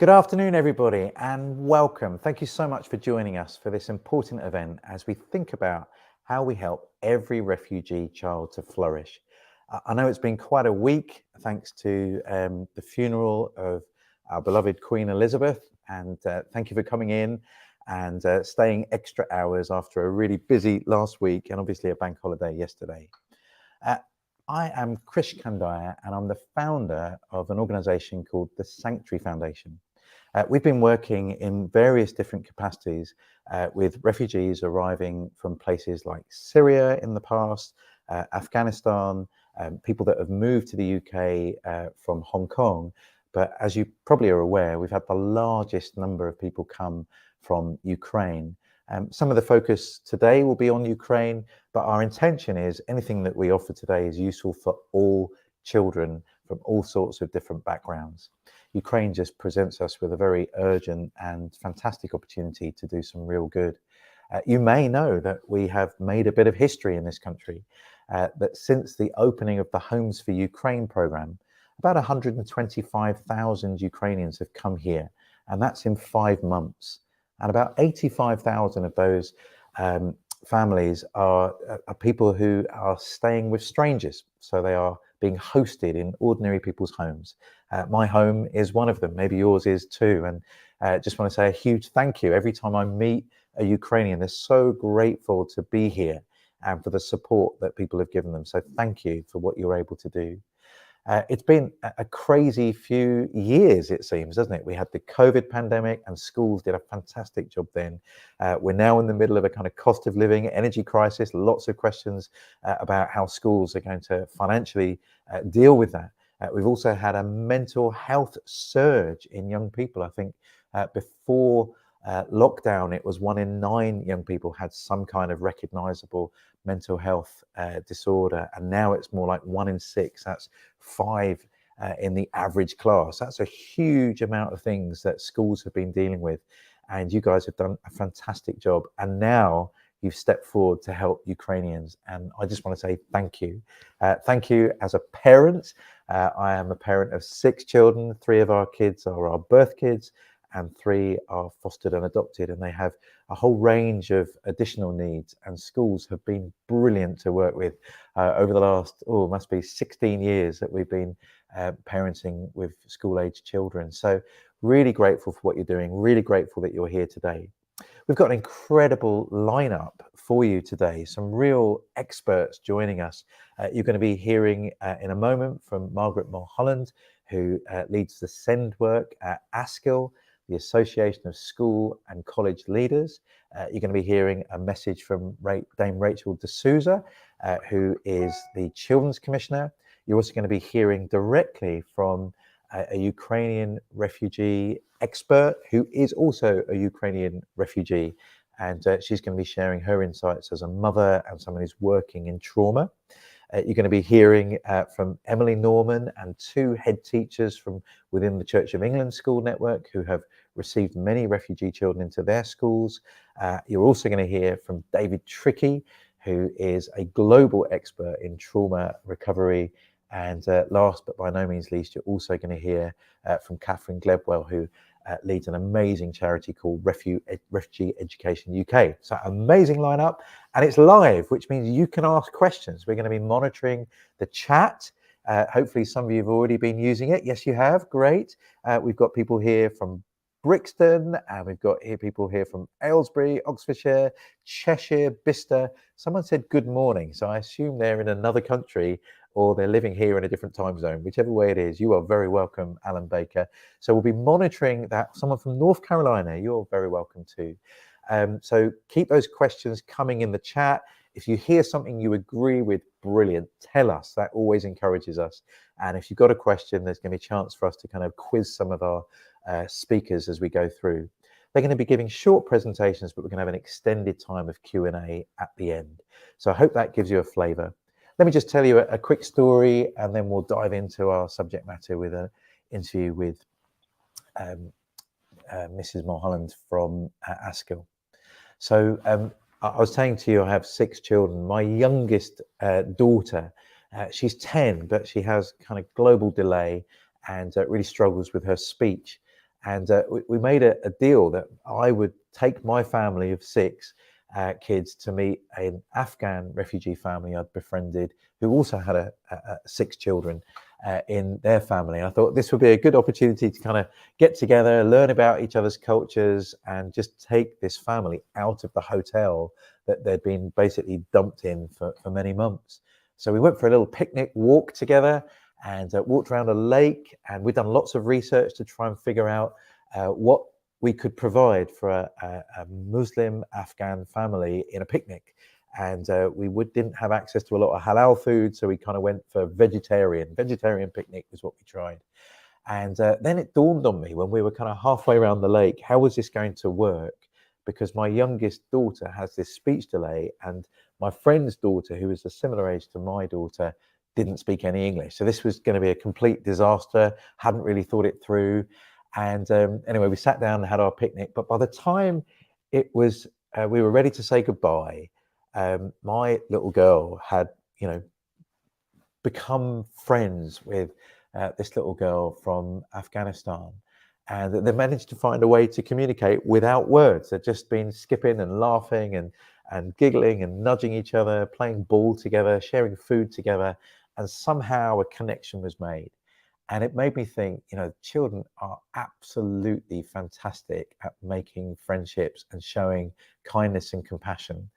Good afternoon, everybody, and welcome. Thank you so much for joining us for this important event as we think about how we help every refugee child to flourish. I know it's been quite a week thanks to the funeral of our beloved Queen Elizabeth, and thank you for coming in and staying extra hours after a really busy last week and obviously a bank holiday yesterday. Uh, I am Krish Kandaya, and I'm the founder of an organization called the Sanctuary Foundation. We've been working in various different capacities with refugees arriving from places like Syria in the past, Afghanistan, people that have moved to the UK from Hong Kong. But as you probably are aware, we've had the largest number of people come from Ukraine. Some of the focus today will be on Ukraine, but our intention is anything that we offer today is useful for all children from all sorts of different backgrounds. Ukraine just presents us with a very urgent and fantastic opportunity to do some real good. You may know that we have made a bit of history in this country, that since the opening of the Homes for Ukraine program, about 125,000 Ukrainians have come here, and that's in 5 months. And about 85,000 of those families are people who are staying with strangers. So they are being hosted in ordinary people's homes. My home is one of them, maybe yours is too. And just want to say a huge thank you. Every time I meet a Ukrainian, they're so grateful to be here and for the support that people have given them. So thank you for what you're able to do. It's been a crazy few years, it seems, doesn't it? We had the COVID pandemic and schools did a fantastic job then. We're now in the middle of a kind of cost of living, energy crisis, lots of questions about how schools are going to financially deal with that. We've also had a mental health surge in young people. I think before lockdown, it was 1 in 9 young people had some kind of recognizable mental health disorder, and now it's more like 1 in 6. That's 5 in the average class. That's a huge amount of things that schools have been dealing with, and you guys have done a fantastic job. And now you've stepped forward to help Ukrainians, and I just want to say thank you. Thank you as a parent. I am a parent of 6 children. 3 of our kids are our birth kids, and 3 are fostered and adopted, and they have a whole range of additional needs, and schools have been brilliant to work with over the last, must be 16 years that we've been parenting with school-aged children. So really grateful for what you're doing, really grateful that you're here today. We've got an incredible lineup for you today, some real experts joining us. You're going to be hearing in a moment from Margaret Mulholland, who leads the SEND work at Actionable, the Association of School and College Leaders. You're going to be hearing a message from Dame Rachel D'Souza, who is the Children's Commissioner. You're also going to be hearing directly from a Ukrainian refugee expert who is also a Ukrainian refugee. And she's going to be sharing her insights as a mother and someone who's working in trauma. You're going to be hearing from Emily Norman and 2 head teachers from within the Church of England school network who have received many refugee children into their schools. You're also going to hear from David Trickey, who is a global expert in trauma recovery. And last but by no means least, you're also going to hear from Catherine Glebwell, who leads an amazing charity called Refugee Education UK. So amazing lineup, and it's live, which means you can ask questions. We're going to be monitoring the chat. Hopefully some of you have already been using it. Yes, you have. Great. We've got people here from Brixton, and we've got people here from Aylesbury, Oxfordshire, Cheshire, Bicester. Someone said good morning, so I assume they're in another country or they're living here in a different time zone. Whichever way it is, you are very welcome, Alan Baker. So we'll be monitoring that. Someone from North Carolina, you're very welcome too. So keep those questions coming in the chat. If you hear something you agree with, brilliant, tell us. That always encourages us. And if you've got a question, there's going to be a chance for us to kind of quiz some of our speakers as we go through. They're going to be giving short presentations, but we're going to have an extended time of Q&A at the end. So I hope that gives you a flavour. Let me just tell you a quick story, and then we'll dive into our subject matter with an interview with Mrs. Mulholland from Askill. So I was saying to you, I have 6 children. My youngest daughter, she's 10, but she has kind of global delay and really struggles with her speech. And we made a deal that I would take my family of 6 kids to meet an Afghan refugee family I'd befriended, who also had 6 children in their family. And I thought this would be a good opportunity to kind of get together, learn about each other's cultures, and just take this family out of the hotel that they'd been basically dumped in for many months. So we went for a little picnic walk together and walked around a lake, and we'd done lots of research to try and figure out what we could provide for a Muslim Afghan family in a picnic. And we didn't have access to a lot of halal food, so we kind of went for vegetarian picnic was what we tried. And then it dawned on me when we were kind of halfway around the lake, how was this going to work? Because my youngest daughter has this speech delay, and my friend's daughter, who was a similar age to my daughter, didn't speak any English. So this was going to be a complete disaster, hadn't really thought it through. And anyway, we sat down and had our picnic. But by the time it was, we were ready to say goodbye, my little girl had, become friends with this little girl from Afghanistan. And they managed to find a way to communicate without words. They'd just been skipping and laughing and giggling and nudging each other, playing ball together, sharing food together. And somehow a connection was made. And it made me think, children are absolutely fantastic at making friendships and showing kindness and compassion.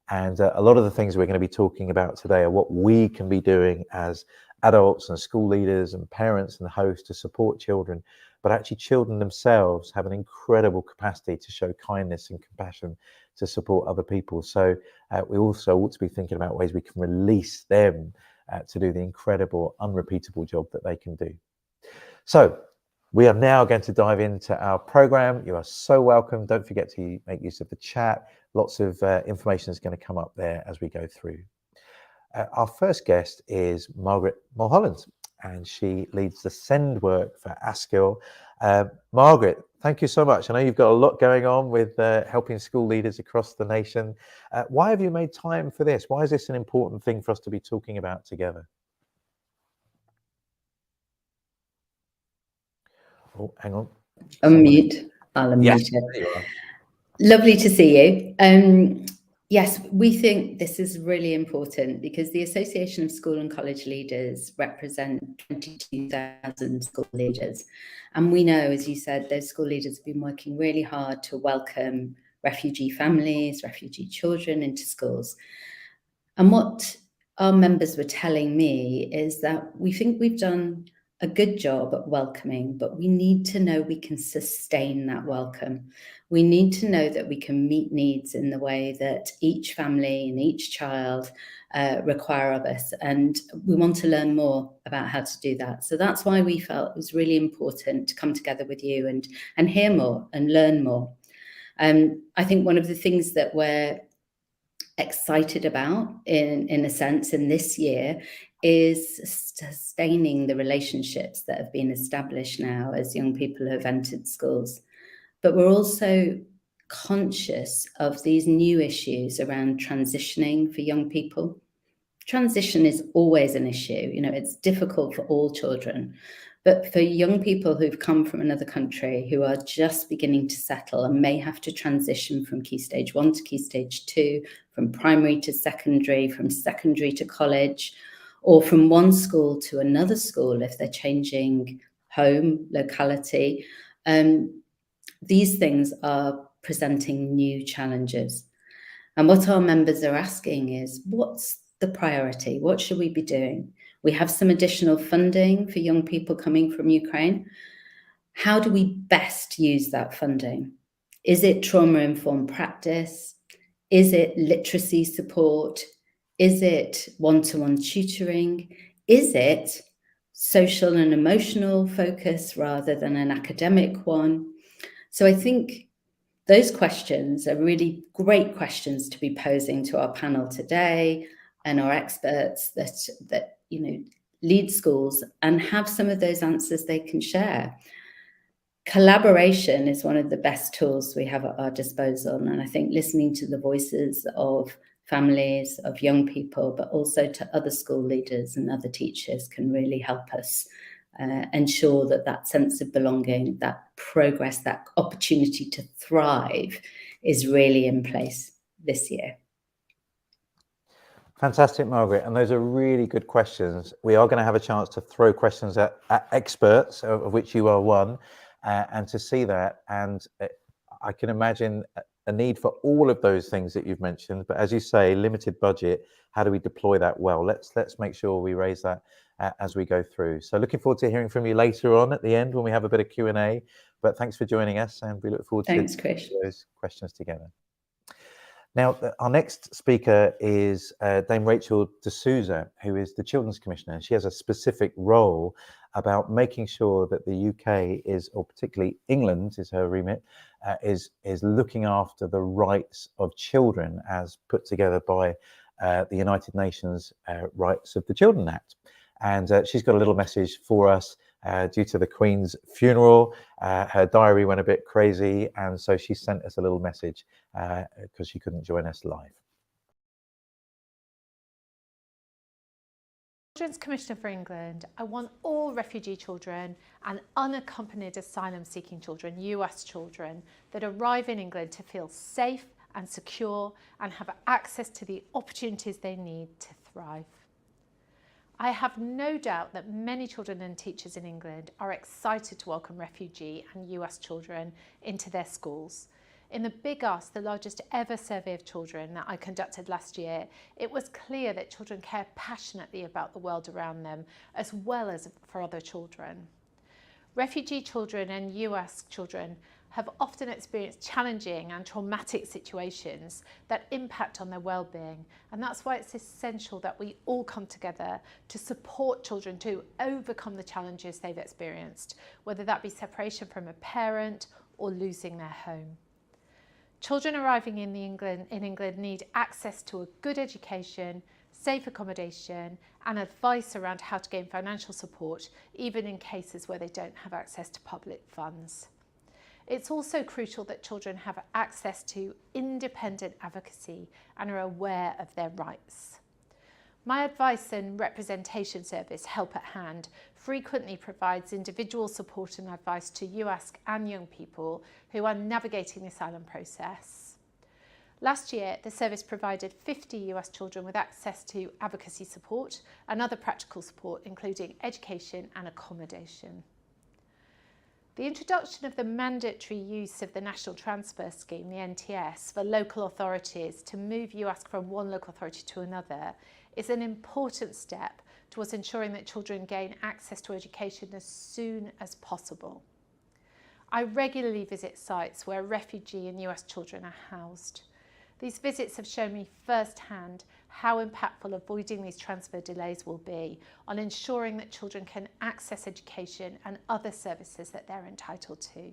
And a lot of the things we're going to be talking about today are what we can be doing as adults and school leaders and parents and hosts to support children. But actually, children themselves have an incredible capacity to show kindness and compassion to support other people. So we also ought to be thinking about ways we can release them to do the incredible, unrepeatable job that they can do. So we are now going to dive into our program. You are so welcome. Don't forget to make use of the chat. Lots of information is going to come up there as we go through. Our first guest is Margaret Mulholland, and she leads the send work for ASKIL. Margaret, thank you so much. I know you've got a lot going on with helping school leaders across the nation. Why have you made time for this? Why is this an important thing for us to be talking about together? Oh, hang on. Unmute. I'll unmute it. Lovely to see you. Yes, we think this is really important because the Association of School and College Leaders represent 22,000 school leaders. And we know, as you said, those school leaders have been working really hard to welcome refugee families, refugee children into schools. And what our members were telling me is that we think we've done a good job at welcoming, but we need to know we can sustain that welcome. We need to know that we can meet needs in the way that each family and each child require of us. And we want to learn more about how to do that. So that's why we felt it was really important to come together with you and hear more and learn more. I think one of the things that we're excited about in a sense in this year is sustaining the relationships that have been established now as young people have entered schools. But we're also conscious of these new issues around transitioning for young people. Transition is always an issue. It's difficult for all children. But for young people who've come from another country, who are just beginning to settle and may have to transition from Key Stage 1 to Key Stage 2, from primary to secondary, from secondary to college, or from one school to another school if they're changing home, locality, these things are presenting new challenges. And what our members are asking is, what's the priority? What should we be doing? We have some additional funding for young people coming from Ukraine. How do we best use that funding? Is it trauma-informed practice? Is it literacy support? Is it one-to-one tutoring? Is it social and emotional focus rather than an academic one? So I think those questions are really great questions to be posing to our panel today and our experts that lead schools and have some of those answers they can share. Collaboration is one of the best tools we have at our disposal. And I think listening to the voices of families, of young people, but also to other school leaders and other teachers can really help us ensure that that sense of belonging, that progress, that opportunity to thrive is really in place this year. Fantastic, Margaret. And those are really good questions. We are going to have a chance to throw questions at experts, of which you are one, and to see that. And I can imagine a need for all of those things that you've mentioned. But as you say, limited budget, how do we deploy that well? Let's make sure we raise that as we go through. So looking forward to hearing from you later on at the end when we have a bit of Q&A. But thanks for joining us, and we look forward to those questions together. Now, our next speaker is Dame Rachel D'Souza, who is the Children's Commissioner. She has a specific role about making sure that the UK is, or particularly England is her remit, is looking after the rights of children as put together by the United Nations Rights of the Children Act. And she's got a little message for us. Due to the Queen's funeral, her diary went a bit crazy, and so she sent us a little message because she couldn't join us live. Children's Commissioner for England, I want all refugee children and unaccompanied asylum-seeking children, US children, that arrive in England to feel safe and secure and have access to the opportunities they need to thrive. I have no doubt that many children and teachers in England are excited to welcome refugee and US children into their schools. In the Big Ask, the largest ever survey of children that I conducted last year, it was clear that children care passionately about the world around them, as well as for other children. Refugee children and US children have often experienced challenging and traumatic situations that impact on their well-being, and that's why it's essential that we all come together to support children to overcome the challenges they've experienced, whether that be separation from a parent or losing their home. Children arriving in England need access to a good education, safe accommodation and advice around how to gain financial support, even in cases where they don't have access to public funds. It's also crucial that children have access to independent advocacy and are aware of their rights. My advice and representation service, Help at Hand, frequently provides individual support and advice to US and young people who are navigating the asylum process. Last year, the service provided 50 US children with access to advocacy support and other practical support, including education and accommodation. The introduction of the mandatory use of the National Transfer Scheme, the NTS, for local authorities to move US from one local authority to another is an important step towards ensuring that children gain access to education as soon as possible. I regularly visit sites where refugee and US children are housed. These visits have shown me firsthand how impactful avoiding these transfer delays will be on ensuring that children can access education and other services that they're entitled to.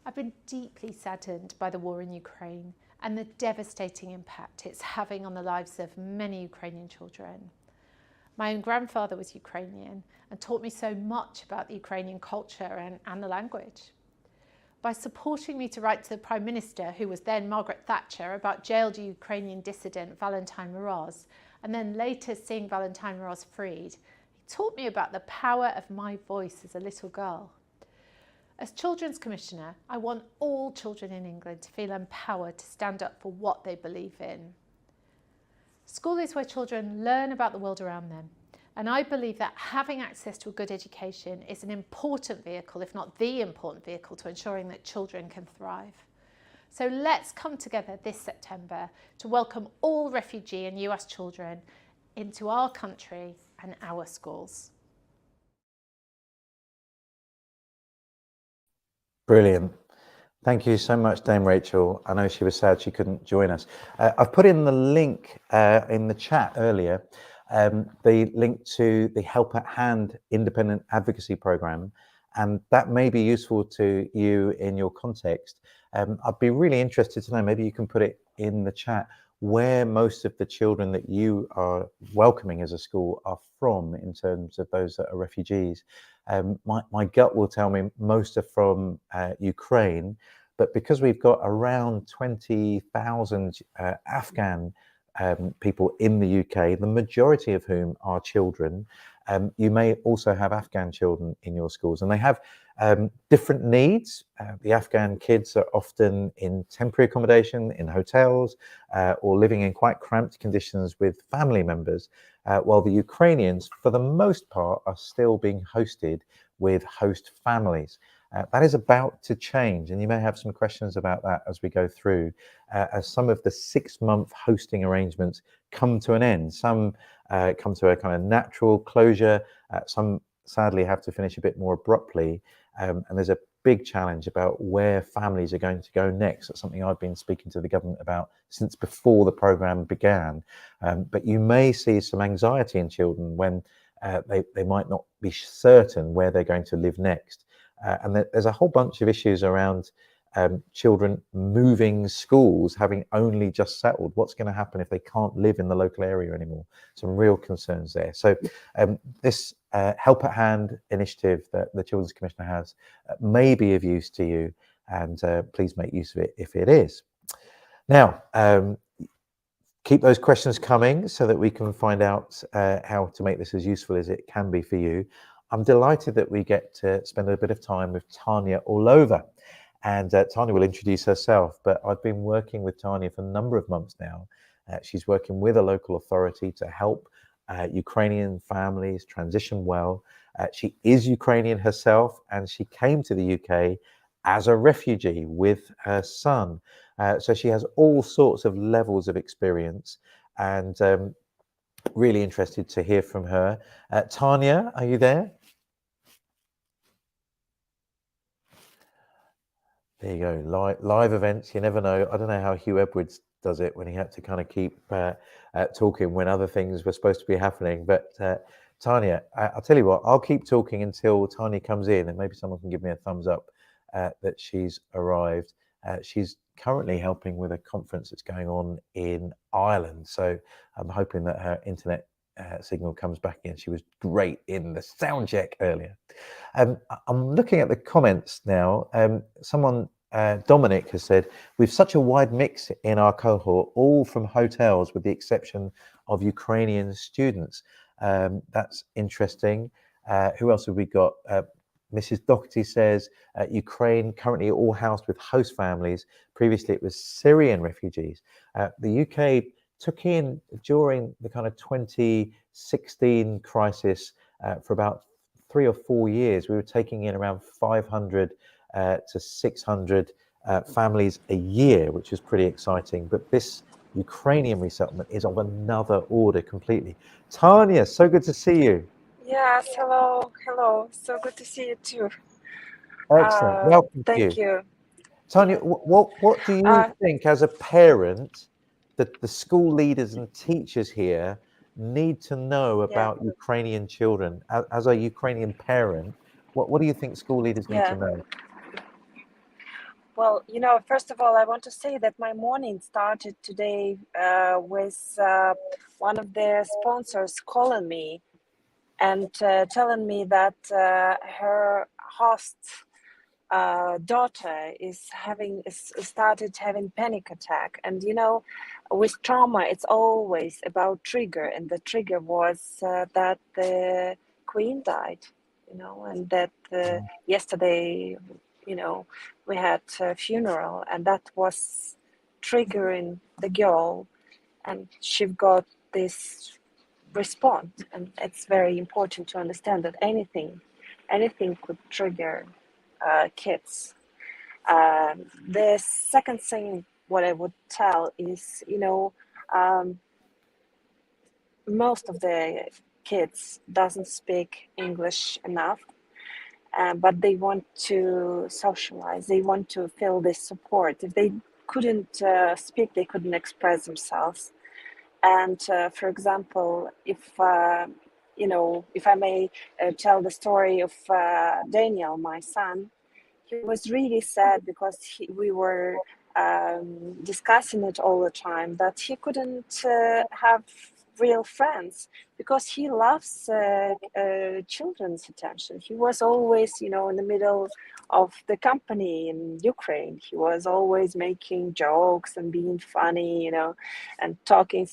I've been deeply saddened by the war in Ukraine and the devastating impact it's having on the lives of many Ukrainian children. My own grandfather was Ukrainian and taught me so much about the Ukrainian culture and the language. By supporting me to write to the Prime Minister, who was then Margaret Thatcher, about jailed Ukrainian dissident Valentin Moroz, and then later seeing Valentin Moroz freed, he taught me about the power of my voice as a little girl. As Children's Commissioner, I want all children in England to feel empowered to stand up for what they believe in. School is where children learn about the world around them. And I believe that having access to a good education is an important vehicle, if not the important vehicle, to ensuring that children can thrive. So let's come together this September to welcome all refugee and US children into our country and our schools. Brilliant. Thank you so much, Dame Rachel. I know she was sad she couldn't join us. I've put in the link in the chat earlier, the link to the Help at Hand independent advocacy program, and that may be useful to you in your context. I'd be really interested to know, maybe you can put it in the chat, where most of the children that you are welcoming as a school are from in terms of those that are refugees. My gut will tell me most are from Ukraine, but because we've got around 20,000 Afghan people in the UK, the majority of whom are children, You may also have Afghan children in your schools, and they have different needs. The Afghan kids are often in temporary accommodation, in hotels, or living in quite cramped conditions with family members, while the Ukrainians, for the most part, are still being hosted with host families. That is about to change, and you may have some questions about that as we go through, as some of the 6-month hosting arrangements come to an end. Some come to a kind of natural closure, some sadly have to finish a bit more abruptly, and there's a big challenge about where families are going to go next. That's something I've been speaking to the government about since before the programme began. But you may see some anxiety in children when they might not be certain where they're going to live next. And there's a whole bunch of issues around children moving schools, having only just settled. What's going to happen if they can't live in the local area anymore? Some real concerns there. So this Help at Hand initiative that the Children's Commissioner has may be of use to you, and please make use of it if it is. Now, keep those questions coming so that we can find out how to make this as useful as it can be for you. I'm delighted that we get to spend a bit of time with Tanya Orlova, and Tanya will introduce herself, but I've been working with Tanya for a number of months now. She's working with a local authority to help Ukrainian families transition well. She is Ukrainian herself, and she came to the UK as a refugee with her son. So she has all sorts of levels of experience, and really interested to hear from her. Tanya, are you there? There you go, live events, you never know. I don't know how Hugh Edwards does it when he had to kind of keep talking when other things were supposed to be happening. But Tanya, I'll tell you what, I'll keep talking until Tanya comes in, and maybe someone can give me a thumbs up that she's arrived. She's currently helping with a conference that's going on in Ireland. So I'm hoping that her internet signal comes back in. She was great in the sound check earlier. I'm looking at the comments now. Someone, Dominic, has said, we've such a wide mix in our cohort, all from hotels with the exception of Ukrainian students. That's interesting. Who else have we got? Mrs. Doherty says, Ukraine currently all housed with host families. Previously, it was Syrian refugees. The UK took in, during the kind of 2016 crisis, for about 3 or 4 years, we were taking in around 500 to 600 families a year, which is pretty exciting. But this Ukrainian resettlement is of another order completely. Tanya, so good to see you. Yes, hello. So good to see you too. Excellent. Welcome. Thank you. Tanya, what do you think as a parent that the school leaders and teachers here need to know about Ukrainian children? As a Ukrainian parent, what do you think school leaders need to know? Well, first of all, I want to say that my morning started today with one of their sponsors calling me and telling me that her host daughter started having panic attack. And with trauma, it's always about trigger, and the trigger was that the queen died, and that yesterday, we had a funeral, and that was triggering the girl, and she got this response. And it's very important to understand that anything could trigger kids. The second thing what I would tell is, most of the kids doesn't speak English enough, but they want to socialize. They want to feel this support. If they couldn't speak, they couldn't express themselves. And for example, if I may tell the story of Daniel, my son, he was really sad because we were discussing it all the time, that he couldn't have real friends because he loves children's attention. He was always, in the middle of the company in Ukraine. He was always making jokes and being funny, and talking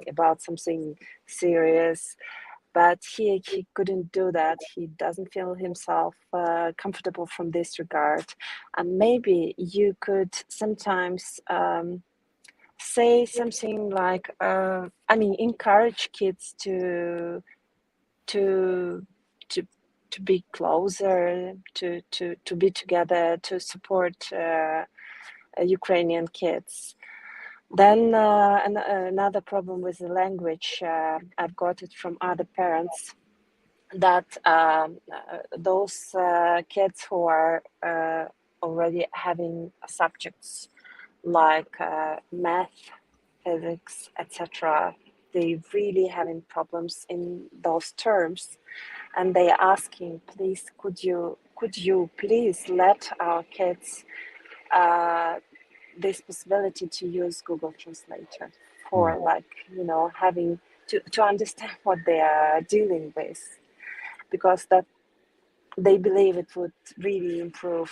about something serious. but he couldn't do that. He doesn't feel himself comfortable from this regard. And maybe you could sometimes say something like, encourage kids to be closer, to be together, to support Ukrainian kids. Then another problem with the language, I've got it from other parents, that those kids who are already having subjects like math, physics, etc., they really having problems in those terms, and they are asking, please, could you please let our kids this possibility to use Google Translator for having to understand what they are dealing with, because that they believe it would really improve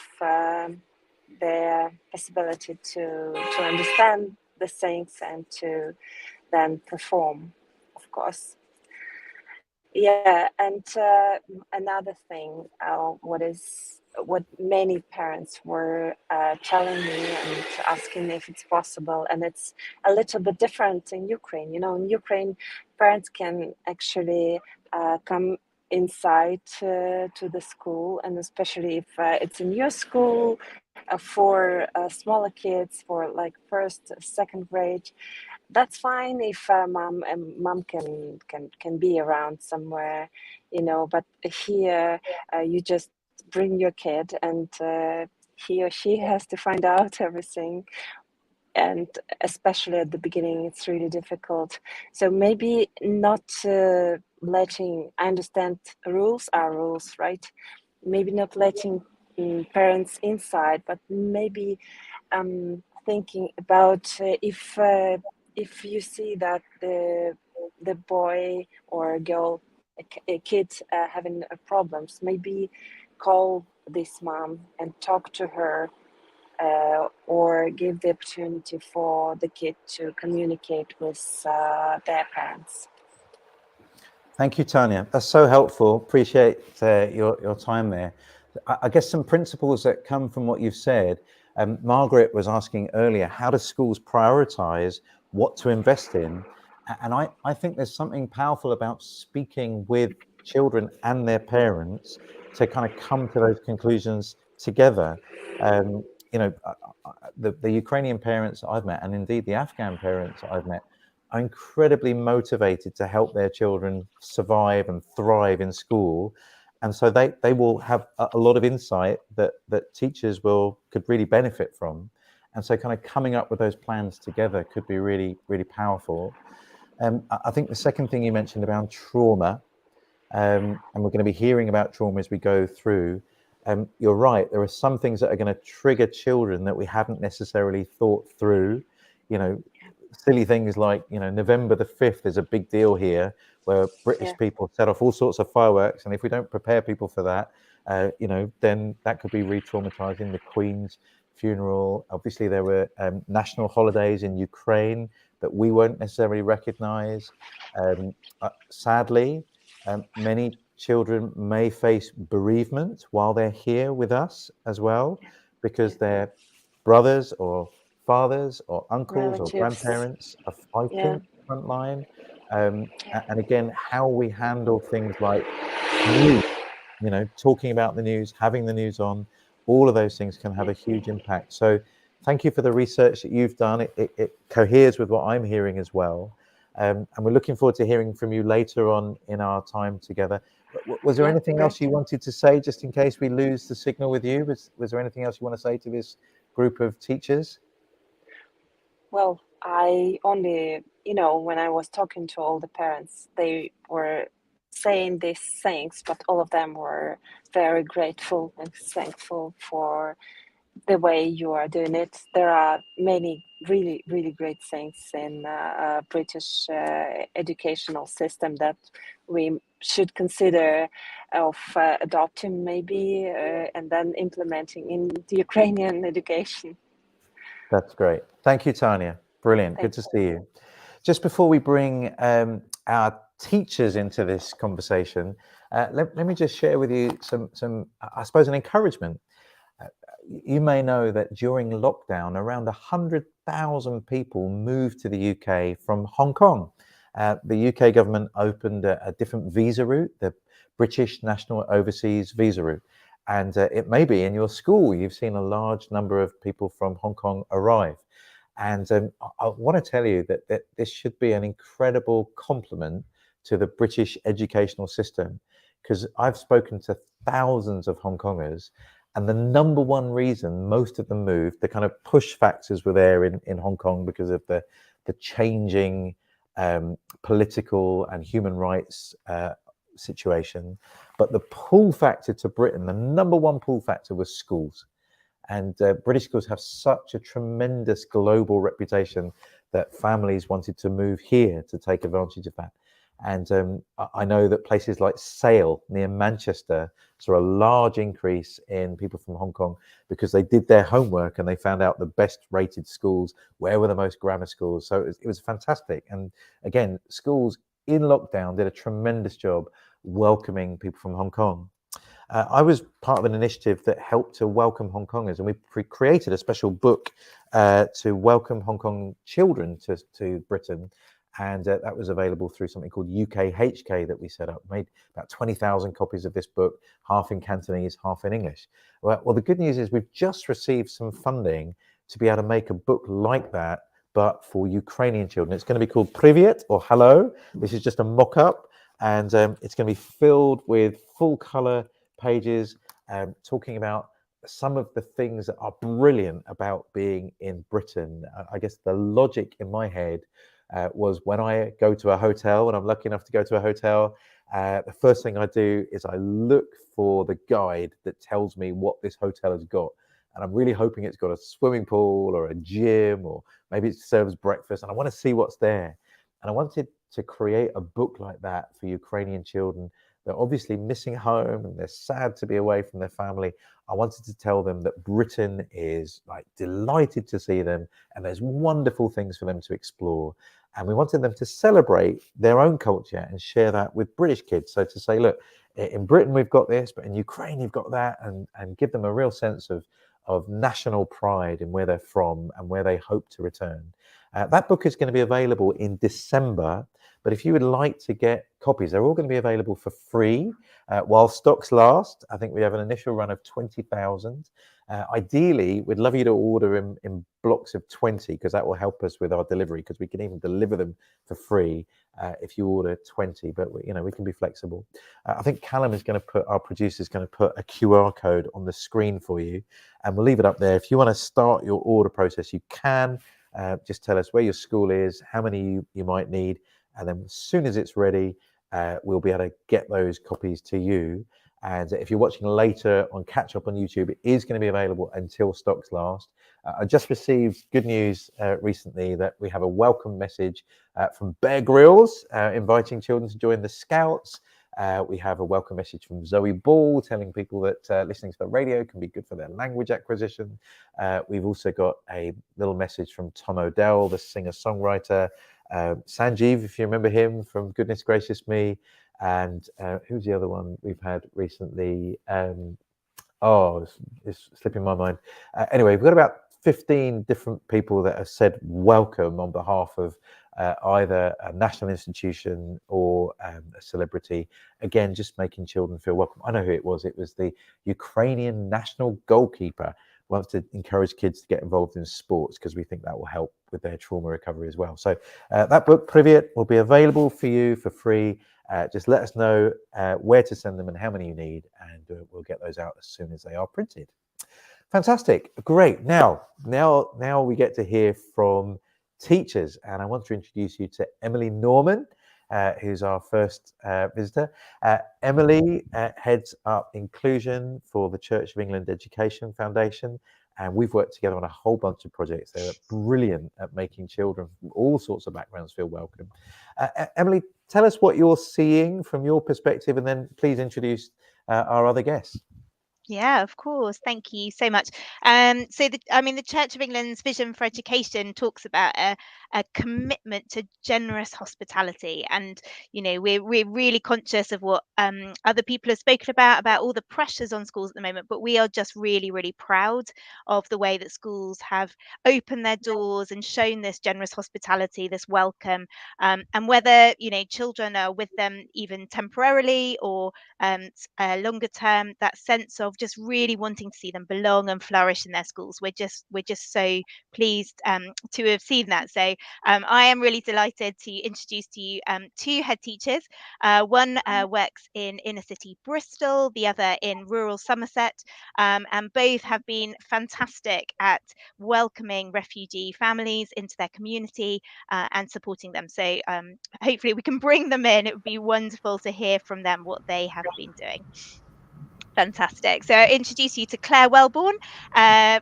their possibility to understand the things and to then perform, of course. Yeah, and another thing, what many parents were telling me and asking if it's possible, and it's a little bit different in Ukraine. In Ukraine, parents can actually come inside to the school, and especially if it's a new school for smaller kids, for like first, second grade. That's fine if mom can be around somewhere, but here you just bring your kid, and he or she has to find out everything, and especially at the beginning it's really difficult. So maybe not letting, I understand rules are rules, right? Maybe not letting parents inside, but maybe thinking about if you see that the boy or girl, a kid having problems, maybe call this mom and talk to her, or give the opportunity for the kid to communicate with their parents. Thank you, Tanya. That's so helpful. Appreciate your time there. I guess some principles that come from what you've said. Margaret was asking earlier, how do schools prioritize what to invest in? And I think there's something powerful about speaking with children and their parents to kind of come to those conclusions together. The Ukrainian parents I've met, and indeed the Afghan parents I've met, are incredibly motivated to help their children survive and thrive in school. And so they will have a lot of insight that teachers could really benefit from. And so kind of coming up with those plans together could be really, really powerful. I think the second thing you mentioned about trauma, and we're going to be hearing about trauma as we go through. You're right, there are some things that are going to trigger children that we haven't necessarily thought through. Silly things like, November the 5th is a big deal here, where British people set off all sorts of fireworks. And if we don't prepare people for that, then that could be re-traumatizing. The Queen's funeral. Obviously, there were national holidays in Ukraine that we won't necessarily recognize. Sadly, many children may face bereavement while they're here with us as well, because their brothers or fathers or uncles Relatives, or grandparents are fighting front line. And again, how we handle things like news, talking about the news, having the news on, all of those things can have a huge impact. So thank you for the research that you've done. It coheres with what I'm hearing as well. And we're looking forward to hearing from you later on in our time together. Was there anything else you wanted to say, just in case we lose the signal with you? Was there anything else you want to say to this group of teachers? Well, I only, when I was talking to all the parents, they were saying these things, but all of them were very grateful and thankful for the way you are doing it. There are many really, really great things in British educational system that we should consider of adopting maybe and then implementing in the Ukrainian education. That's great. Thank you, Tanya. Brilliant. Good to see you. Just before we bring our teachers into this conversation, let me just share with you some I suppose, an encouragement. You may know that during lockdown, around 100,000 people moved to the UK from Hong Kong. The UK government opened a different visa route, the British National Overseas Visa Route. And it may be in your school, you've seen a large number of people from Hong Kong arrive. And I want to tell you that this should be an incredible compliment to the British educational system, because I've spoken to thousands of Hong Kongers, and the number one reason most of them moved, the kind of push factors were there in Hong Kong because of the changing political and human rights situation. But the pull factor to Britain, the number one pull factor was schools. And British schools have such a tremendous global reputation that families wanted to move here to take advantage of that. And I know that places like Sale near Manchester saw a large increase in people from Hong Kong because they did their homework and they found out the best rated schools, where were the most grammar schools. So it was fantastic. And again, schools in lockdown did a tremendous job welcoming people from Hong Kong. I was part of an initiative that helped to welcome Hong Kongers, and we created a special book to welcome Hong Kong children to Britain. And that was available through something called UKHK that we set up. Made about 20,000 copies of this book, half in Cantonese, half in English. Well, the good news is we've just received some funding to be able to make a book like that, but for Ukrainian children. It's going to be called Privyet, or Hello. This is just a mock-up, and it's going to be filled with full-color pages talking about some of the things that are brilliant about being in Britain. I guess the logic in my head was when I go to a hotel, and I'm lucky enough to go to a hotel, the first thing I do is I look for the guide that tells me what this hotel has got. And I'm really hoping it's got a swimming pool or a gym, or maybe it serves breakfast, and I want to see what's there. And I wanted to create a book like that for Ukrainian children. They're obviously missing home and they're sad to be away from their family. I wanted to tell them that Britain is like delighted to see them, and there's wonderful things for them to explore. And we wanted them to celebrate their own culture and share that with British kids. So to say, look, in Britain we've got this, but in Ukraine you've got that, and give them a real sense of national pride in where they're from and where they hope to return. That book is going to be available in December. But if you would like to get copies, they're all going to be available for free while stocks last. I think we have an initial run of 20,000. Ideally, we'd love you to order in blocks of 20, because that will help us with our delivery, because we can even deliver them for free if you order 20. But we can be flexible. I think Callum is going to put, our producer is going to put a QR code on the screen for you, and we'll leave it up there. If you want to start your order process, you can. Just tell us where your school is, how many you might need. And then as soon as it's ready, we'll be able to get those copies to you. And if you're watching later on Catch Up on YouTube, it is going to be available until stocks last. I just received good news recently that we have a welcome message from Bear Grylls inviting children to join the Scouts. We have a welcome message from Zoe Ball telling people that listening to the radio can be good for their language acquisition. We've also got a little message from Tom O'Dell, the singer-songwriter. Sanjeev, if you remember him from Goodness Gracious Me. And who's the other one we've had recently? It's slipping my mind. Anyway, we've got about 15 different people that have said welcome on behalf of either a national institution or a celebrity. Again, just making children feel welcome. I know who it was. It was the Ukrainian national goalkeeper. Wants to encourage kids to get involved in sports, because we think that will help with their trauma recovery as well. So that book, Privyet, will be available for you for free. Just let us know where to send them and how many you need, and we'll get those out as soon as they are printed. Fantastic. Great. Now we get to hear from teachers, and I want to introduce you to Emily Norman, who's our first visitor. Emily heads up inclusion for the Church of England Education Foundation, and we've worked together on a whole bunch of projects. They're brilliant at making children from all sorts of backgrounds feel welcome. Emily, tell us what you're seeing from your perspective, and then please introduce our other guests. Yeah, of course. Thank you so much. The Church of England's vision for education talks about a commitment to generous hospitality. And we're really conscious of what other people have spoken about all the pressures on schools at the moment, but we are just really, really proud of the way that schools have opened their doors and shown this generous hospitality, this welcome, and whether children are with them even temporarily or longer term, that sense of just really wanting to see them belong and flourish in their schools. We're just so pleased to have seen that. So I am really delighted to introduce to you two head teachers. One works in inner city Bristol, the other in rural Somerset, and both have been fantastic at welcoming refugee families into their community and supporting them. So hopefully we can bring them in. It would be wonderful to hear from them what they have been doing. Fantastic. So I introduce you to Claire Wellborn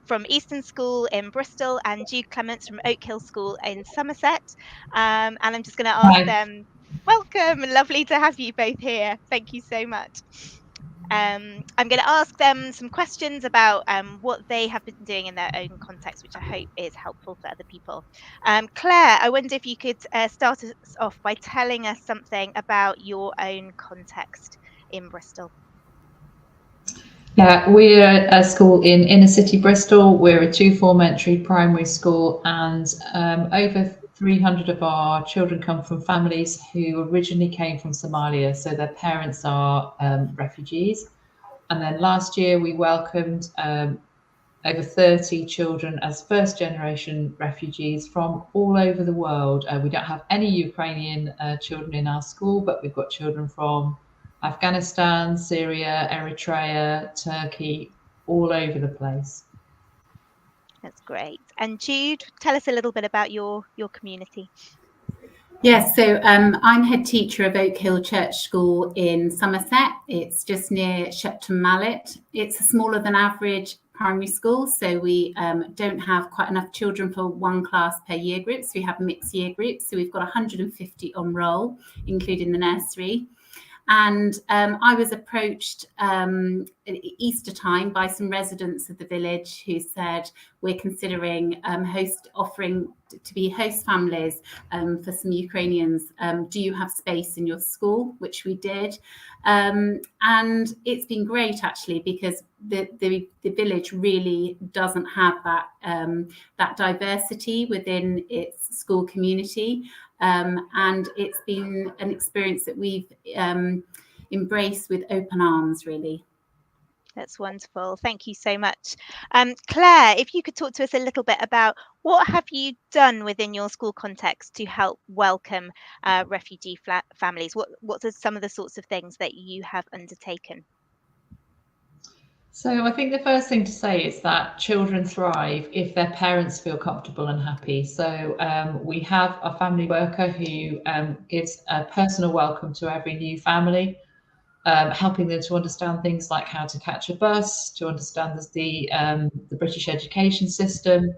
from Easton School in Bristol and Jude Clements from Oak Hill School in Somerset. And I'm just going to ask them, welcome, lovely to have you both here. Thank you so much. I'm going to ask them some questions about what they have been doing in their own context, which I hope is helpful for other people. Claire, I wonder if you could start us off by telling us something about your own context in Bristol. Yeah, we're a school in inner city Bristol. We're a 2-form entry primary school, and over 300 of our children come from families who originally came from Somalia, so their parents are refugees. And then last year we welcomed over 30 children as first generation refugees from all over the world. We don't have any Ukrainian children in our school, but we've got children from Afghanistan, Syria, Eritrea, Turkey, all over the place. That's great. And Jude, tell us a little bit about your community. Yes, so I'm head teacher of Oak Hill Church School in Somerset. It's just near Shepton Mallet. It's a smaller than average primary school, so we don't have quite enough children for one class per year group, so we have mixed year groups. So we've got 150 on roll, including the nursery. And I was approached at Easter time by some residents of the village who said, we're considering offering to be host families for some Ukrainians. Do you have space in your school? Which we did. And it's been great, actually, because the village really doesn't have that diversity within its school community. And it's been an experience that we've embraced with open arms, really. That's wonderful. Thank you so much. Claire, if you could talk to us a little bit about what have you done within your school context to help welcome refugee families? What are some of the sorts of things that you have undertaken? So I think the first thing to say is that children thrive if their parents feel comfortable and happy. So we have a family worker who gives a personal welcome to every new family, helping them to understand things like how to catch a bus, to understand the British education system,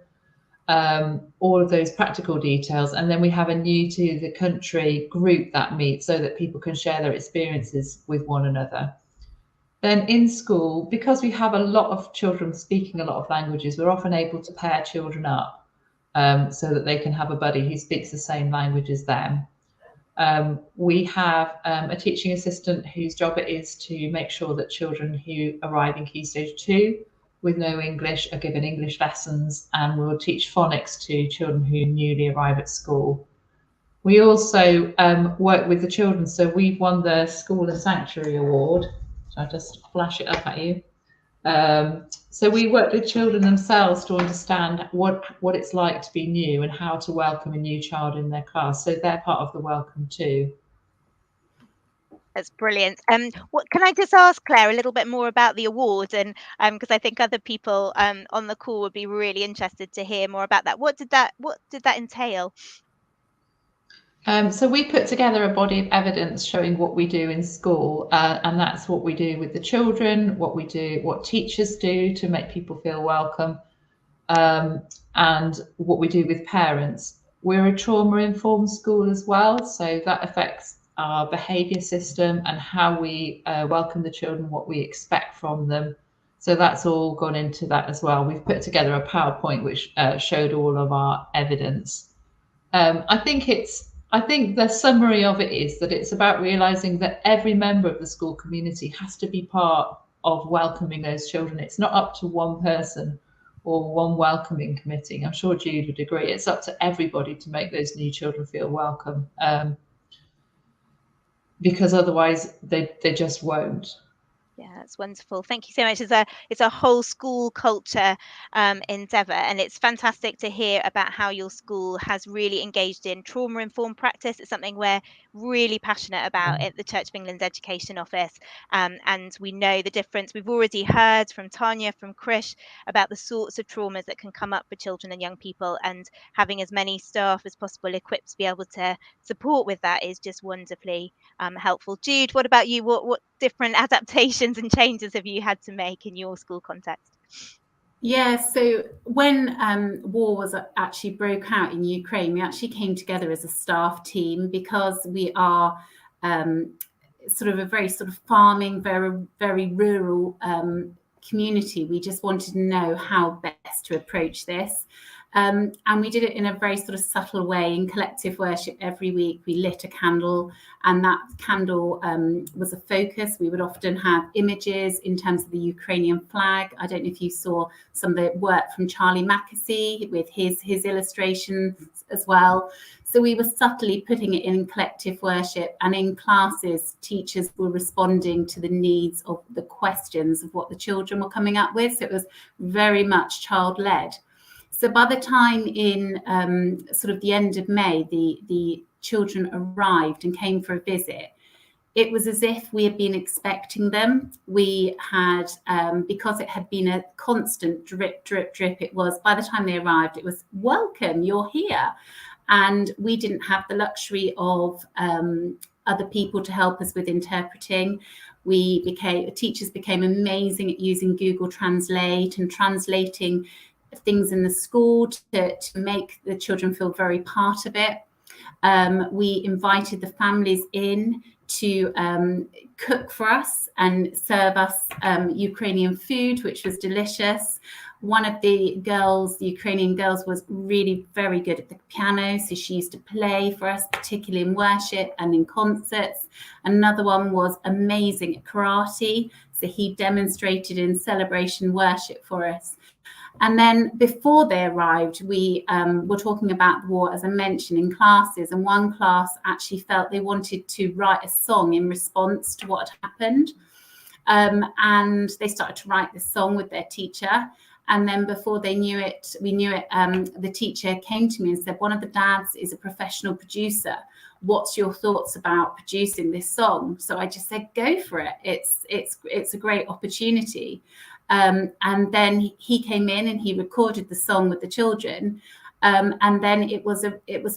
all of those practical details. And then we have a new to the country group that meets so that people can share their experiences with one another. Then in school, because we have a lot of children speaking a lot of languages, we're often able to pair children up so that they can have a buddy who speaks the same language as them. We have a teaching assistant whose job it is to make sure that children who arrive in Key Stage 2 with no English are given English lessons, and we'll teach phonics to children who newly arrive at school. We also work with the children, so we've won the School and Sanctuary Award. So I'll just flash it up at you. So we work with children themselves to understand what it's like to be new and how to welcome a new child in their class. So they're part of the welcome too. That's brilliant. What can I just ask Claire a little bit more about the award, and because I think other people on the call would be really interested to hear more about that. What did that entail? So we put together a body of evidence showing what we do in school, and that's what we do with the children, what teachers do to make people feel welcome, and what we do with parents. We're a trauma-informed school as well, so that affects our behaviour system and how we welcome the children, what we expect from them. So that's all gone into that as well. We've put together a PowerPoint which showed all of our evidence. I think the summary of it is that it's about realizing that every member of the school community has to be part of welcoming those children. It's not up to one person or one welcoming committee. I'm sure Jude would agree. It's up to everybody to make those new children feel welcome, because otherwise they just won't. Yeah, that's wonderful. Thank you so much. It's a whole school culture endeavour, and it's fantastic to hear about how your school has really engaged in trauma-informed practice. It's something we're really passionate about at the Church of England's Education Office, and we know the difference. We've already heard from Tanya, from Krish, about the sorts of traumas that can come up for children and young people, and having as many staff as possible equipped to be able to support with that is just wonderfully helpful. Jude, what about you? What different adaptations and changes have you had to make in your school context? Yeah, so when war was actually broke out in Ukraine, we actually came together as a staff team, because we are sort of a very sort of farming, very, very rural community. We just wanted to know how best to approach this. And we did it in a very sort of subtle way. In collective worship every week, we lit a candle, and that candle was a focus. We would often have images in terms of the Ukrainian flag. I don't know if you saw some of the work from Charlie Mackesy with his illustrations as well. So we were subtly putting it in collective worship, and in classes, teachers were responding to the needs of the questions of what the children were coming up with. So it was very much child-led. So by the time in sort of the end of May, the children arrived and came for a visit, it was as if we had been expecting them. We had, because it had been a constant drip, drip, drip, it was, by the time they arrived, it was, welcome, you're here. And we didn't have the luxury of other people to help us with interpreting. Teachers became amazing at using Google Translate and translating things in the school to make the children feel very part of it. We invited the families in to cook for us and serve us Ukrainian food, which was delicious. One of the girls, the Ukrainian girls, was really very good at the piano, so she used to play for us, particularly in worship and in concerts. Another one was amazing at karate, so he demonstrated in celebration worship for us. And then before they arrived, we were talking about the war, as I mentioned, in classes. And one class actually felt they wanted to write a song in response to what had happened. And they started to write this song with their teacher. And then before we knew it, the teacher came to me and said, one of the dads is a professional producer. What's your thoughts about producing this song? So I just said, go for it. It's a great opportunity. And then he came in and he recorded the song with the children. And then it was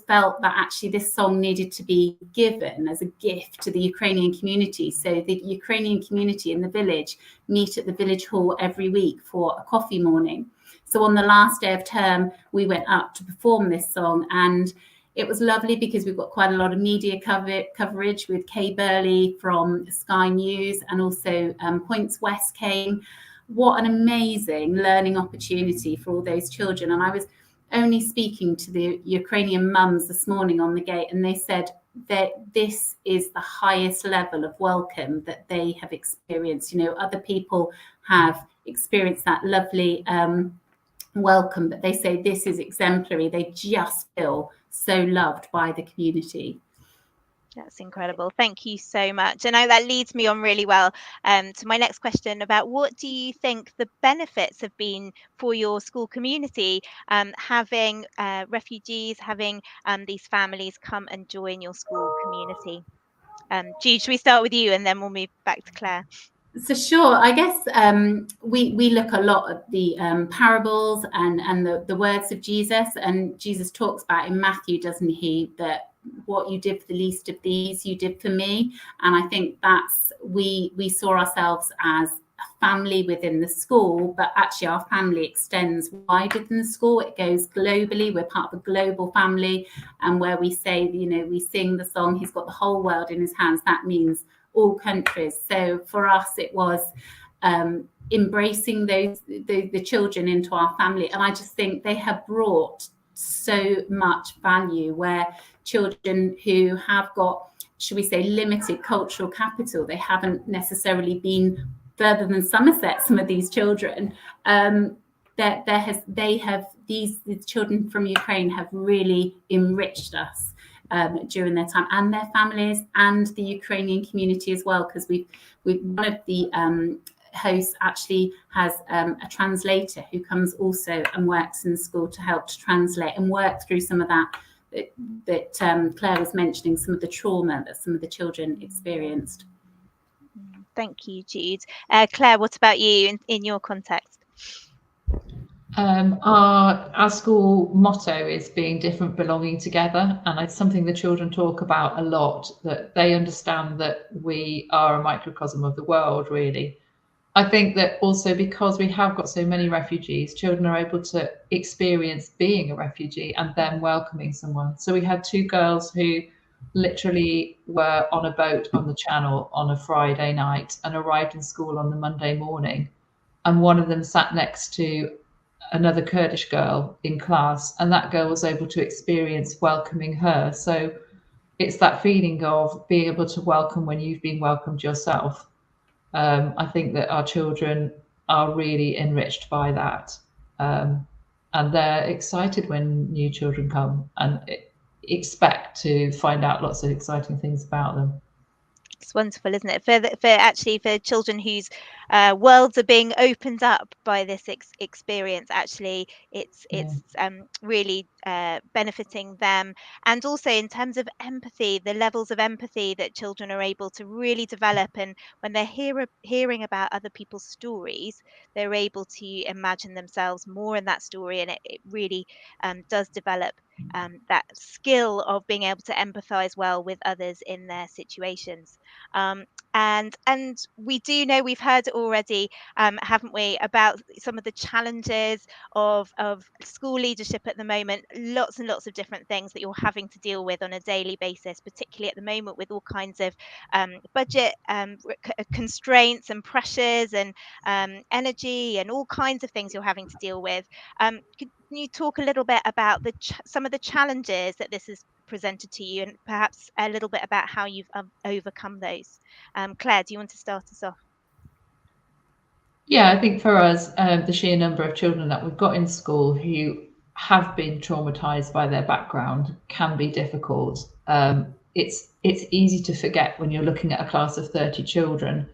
felt that actually this song needed to be given as a gift to the Ukrainian community. So the Ukrainian community in the village meet at the village hall every week for a coffee morning. So on the last day of term, we went up to perform this song, and it was lovely because we've got quite a lot of media coverage with Kay Burley from Sky News, and also Points West came. What an amazing learning opportunity for all those children. And I was only speaking to the Ukrainian mums this morning on the gate, and they said that this is the highest level of welcome that they have experienced. You know, other people have experienced that lovely welcome, but they say this is exemplary. They just feel so loved by the community. That's incredible. Thank you so much. And that leads me on really well to my next question about what do you think the benefits have been for your school community, having refugees, having these families come and join your school community? Jude, should we start with you and then we'll move back to Claire? So sure, I guess we look a lot at the parables and the words of Jesus, and Jesus talks about in Matthew, doesn't he, that what you did for the least of these, you did for me. And I think that's, we saw ourselves as a family within the school, but actually our family extends wider than the school. It goes globally. We're part of a global family, and where we say, you know, we sing the song, he's got the whole world in his hands. That means all countries. So for us, it was embracing the children into our family. And I just think they have brought so much value, where children who have got, should we say, limited cultural capital, they haven't necessarily been further than Somerset, some of these children, these children from Ukraine have really enriched us during their time, and their families, and the Ukrainian community as well, because one of the hosts actually has a translator who comes also and works in the school to help to translate and work through some of that Claire was mentioning, some of the trauma that some of the children experienced. Thank you, Jude. Claire, what about you in your context? Our school motto is being different, belonging together, and it's something the children talk about a lot, that they understand that we are a microcosm of the world, really. I think that also because we have got so many refugees, children are able to experience being a refugee and then welcoming someone. So we had 2 girls who literally were on a boat on the Channel on a Friday night and arrived in school on the Monday morning. And one of them sat next to another Kurdish girl in class, and that girl was able to experience welcoming her. So it's that feeling of being able to welcome when you've been welcomed yourself. I think that our children are really enriched by that, and they're excited when new children come and expect to find out lots of exciting things about them. It's wonderful, isn't it? For children whose worlds are being opened up by this experience, actually, it's really benefiting them. And also in terms of empathy, the levels of empathy that children are able to really develop, and when they're hearing about other people's stories, they're able to imagine themselves more in that story, and it really does develop that skill of being able to empathize well with others in their situations. And we do know, we've heard already, haven't we, about some of the challenges of school leadership at the moment. Lots and lots of different things that you're having to deal with on a daily basis, particularly at the moment with all kinds of budget constraints and pressures and energy and all kinds of things you're having to deal with. Can you talk a little bit about some of the challenges that this has presented to you, and perhaps a little bit about how you've overcome those? Claire, do you want to start us off? Yeah, I think for us, the sheer number of children that we've got in school who have been traumatized by their background can be difficult. It's easy to forget when you're looking at a class of 30 children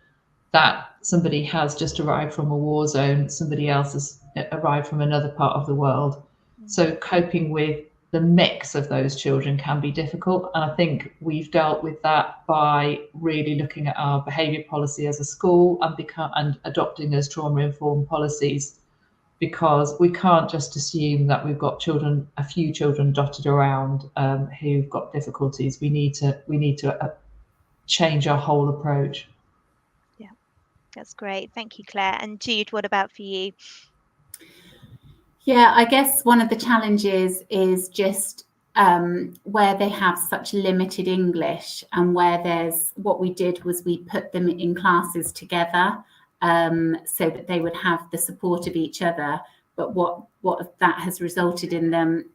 that somebody has just arrived from a war zone, somebody else has arrived from another part of the world. So coping with the mix of those children can be difficult. And I think we've dealt with that by really looking at our behaviour policy as a school and adopting those trauma-informed policies, because we can't just assume that we've got a few children dotted around who've got difficulties. We need to change our whole approach. Yeah, that's great. Thank you, Claire. And Jude, what about for you? Yeah, I guess one of the challenges is just where they have such limited English, and where what we did was we put them in classes together so that they would have the support of each other. But what that has resulted in them,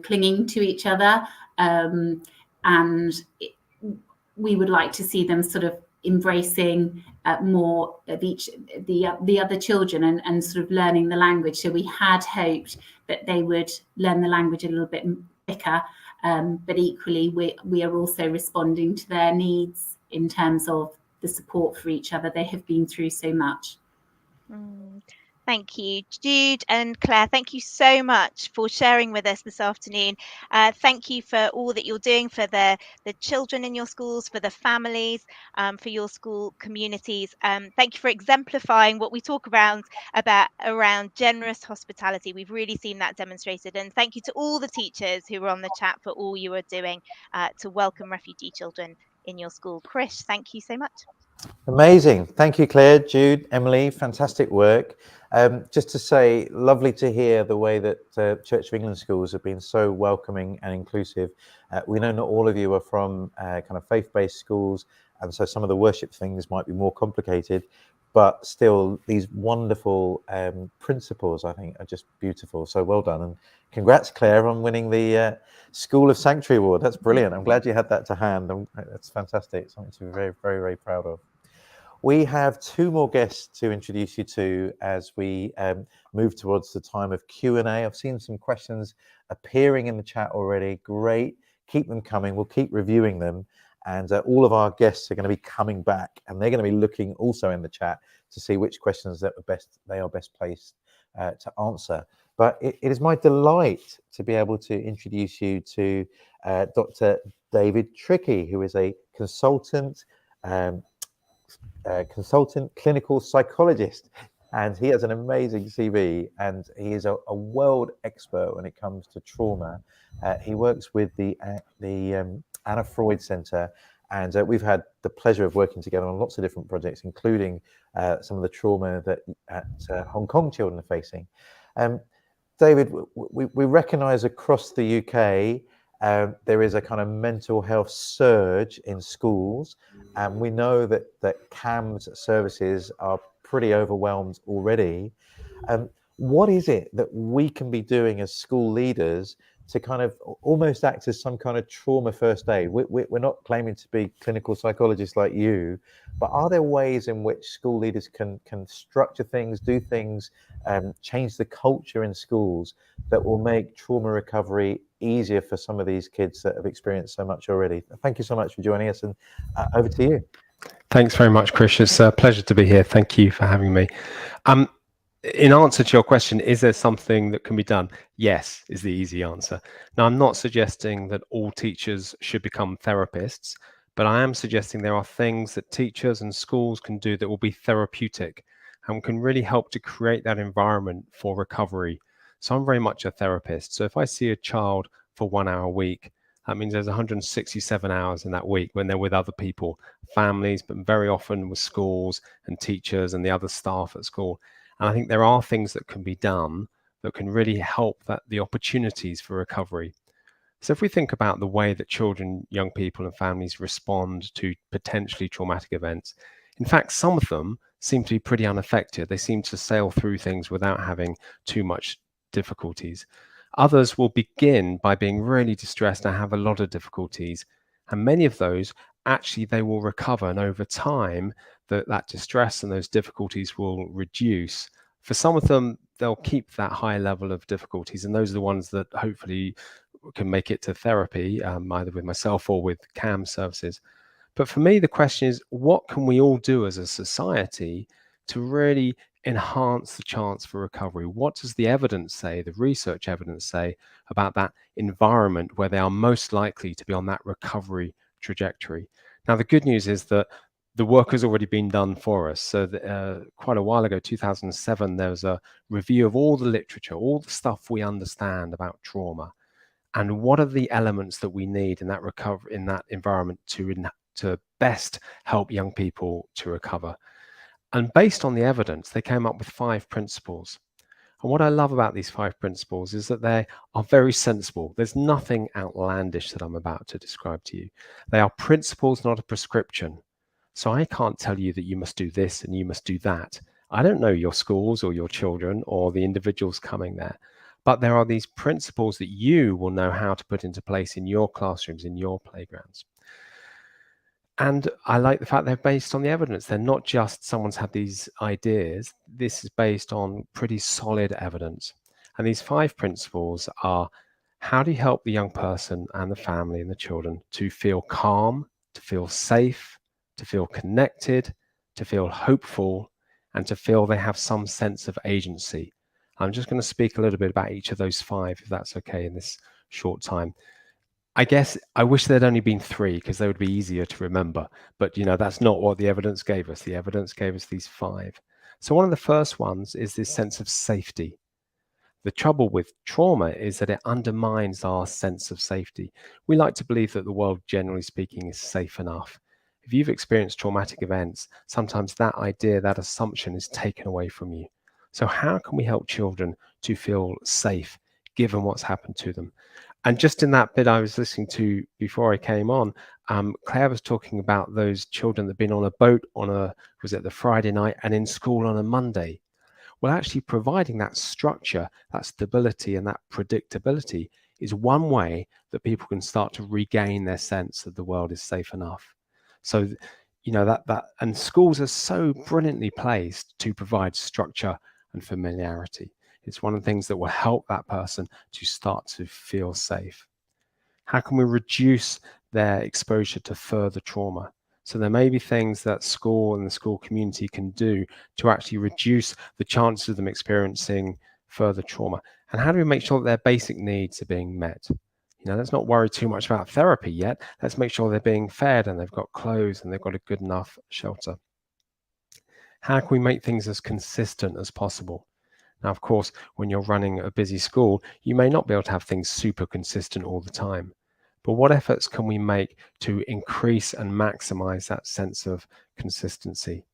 clinging to each other, and we would like to see them sort of embracing more of the other children and sort of learning the language. So we had hoped that they would learn the language a little bit quicker, but equally we are also responding to their needs in terms of the support for each other. They have been through so much. Thank you, Jude and Claire. Thank you so much for sharing with us this afternoon. Thank you for all that you're doing for the children in your schools, for the families, for your school communities. Thank you for exemplifying what we talk around generous hospitality. We've really seen that demonstrated. And thank you to all the teachers who were on the chat for all you are doing to welcome refugee children in your school. Krish, thank you so much. Amazing. Thank you, Claire, Jude, Emily. Fantastic work. Just to say, lovely to hear the way that Church of England schools have been so welcoming and inclusive. We know not all of you are from kind of faith-based schools, and so some of the worship things might be more complicated. but still these wonderful principles, I think, are just beautiful. So well done, and congrats, Claire, on winning the School of Sanctuary Award. That's brilliant. I'm glad you had that to hand, and that's fantastic. Something to be very, very, very proud of. We have two more guests to introduce you to as we move towards the time of Q&A. I've seen some questions appearing in the chat already. Great. Keep them coming. We'll keep reviewing them. And all of our guests are going to be coming back, and they're going to be looking also in the chat to see which questions that they are best placed to answer. But it is my delight to be able to introduce you to Dr. David Trickey, who is a consultant clinical psychologist, and he has an amazing CV, and he is a world expert when it comes to trauma. He works with the Anna Freud Center, and we've had the pleasure of working together on lots of different projects, including some of the trauma that Hong Kong children are facing. David, we recognize across the UK there is a kind of mental health surge in schools, and we know that CAMS services are pretty overwhelmed already. What is it that we can be doing as school leaders to kind of almost act as some kind of trauma first aid? We're not claiming to be clinical psychologists like you, but are there ways in which school leaders can structure things, do things, change the culture in schools that will make trauma recovery easier for some of these kids that have experienced so much already? Thank you so much for joining us, and over to you. Thanks very much, Chris. It's a pleasure to be here. Thank you for having me. In answer to your question, is there something that can be done? Yes, is the easy answer. Now, I'm not suggesting that all teachers should become therapists, but I am suggesting there are things that teachers and schools can do that will be therapeutic and can really help to create that environment for recovery. So I'm very much a therapist. So if I see a child for 1 hour a week, that means there's 167 hours in that week when they're with other people, families, but very often with schools and teachers and the other staff at school. And I think there are things that can be done that can really help the opportunities for recovery. So if we think about the way that children, young people and families respond to potentially traumatic events, in fact, some of them seem to be pretty unaffected. They seem to sail through things without having too much difficulties. Others will begin by being really distressed and have a lot of difficulties. And many of those, actually, they will recover. And over time, that distress and those difficulties will reduce. For some of them, they'll keep that high level of difficulties. And those are the ones that hopefully can make it to therapy, either with myself or with CAM services. But for me, the question is, what can we all do as a society to really enhance the chance for recovery? What does the evidence say, the research evidence say about that environment where they are most likely to be on that recovery trajectory? Now, the good news is that the work has already been done for us. So quite a while ago, 2007, there was a review of all the literature, all the stuff we understand about trauma, and what are the elements that we need in that recovery, in that environment to best help young people to recover. And based on the evidence, they came up with 5 principles. And what I love about these 5 principles is that they are very sensible. There's nothing outlandish that I'm about to describe to you. They are principles, not a prescription. So I can't tell you that you must do this and you must do that. I don't know your schools or your children or the individuals coming there, but there are these principles that you will know how to put into place in your classrooms, in your playgrounds. And I like the fact they're based on the evidence. They're not just someone's had these ideas. This is based on pretty solid evidence. And these 5 principles are: how do you help the young person and the family and the children to feel calm, to feel safe, to feel connected, to feel hopeful, and to feel they have some sense of agency. I'm just going to speak a little bit about each of those 5, if that's okay, in this short time. I guess I wish there'd only been 3 because they would be easier to remember. But, that's not what the evidence gave us. The evidence gave us these 5. So one of the first ones is this sense of safety. The trouble with trauma is that it undermines our sense of safety. We like to believe that the world, generally speaking, is safe enough. If you've experienced traumatic events, sometimes that idea, that assumption is taken away from you. So how can we help children to feel safe given what's happened to them? And just in that bit I was listening to before I came on, Claire was talking about those children that have been on a boat was it the Friday night and in school on a Monday. Well, actually providing that structure, that stability and that predictability is one way that people can start to regain their sense that the world is safe enough. So, and schools are so brilliantly placed to provide structure and familiarity. It's one of the things that will help that person to start to feel safe. How can we reduce their exposure to further trauma? So there may be things that school and the school community can do to actually reduce the chances of them experiencing further trauma. And how do we make sure that their basic needs are being met? Let's not worry too much about therapy yet. Let's make sure they're being fed and they've got clothes and they've got a good enough shelter. How can we make things as consistent as possible? Now, of course, when you're running a busy school, you may not be able to have things super consistent all the time. But what efforts can we make to increase and maximize that sense of consistency?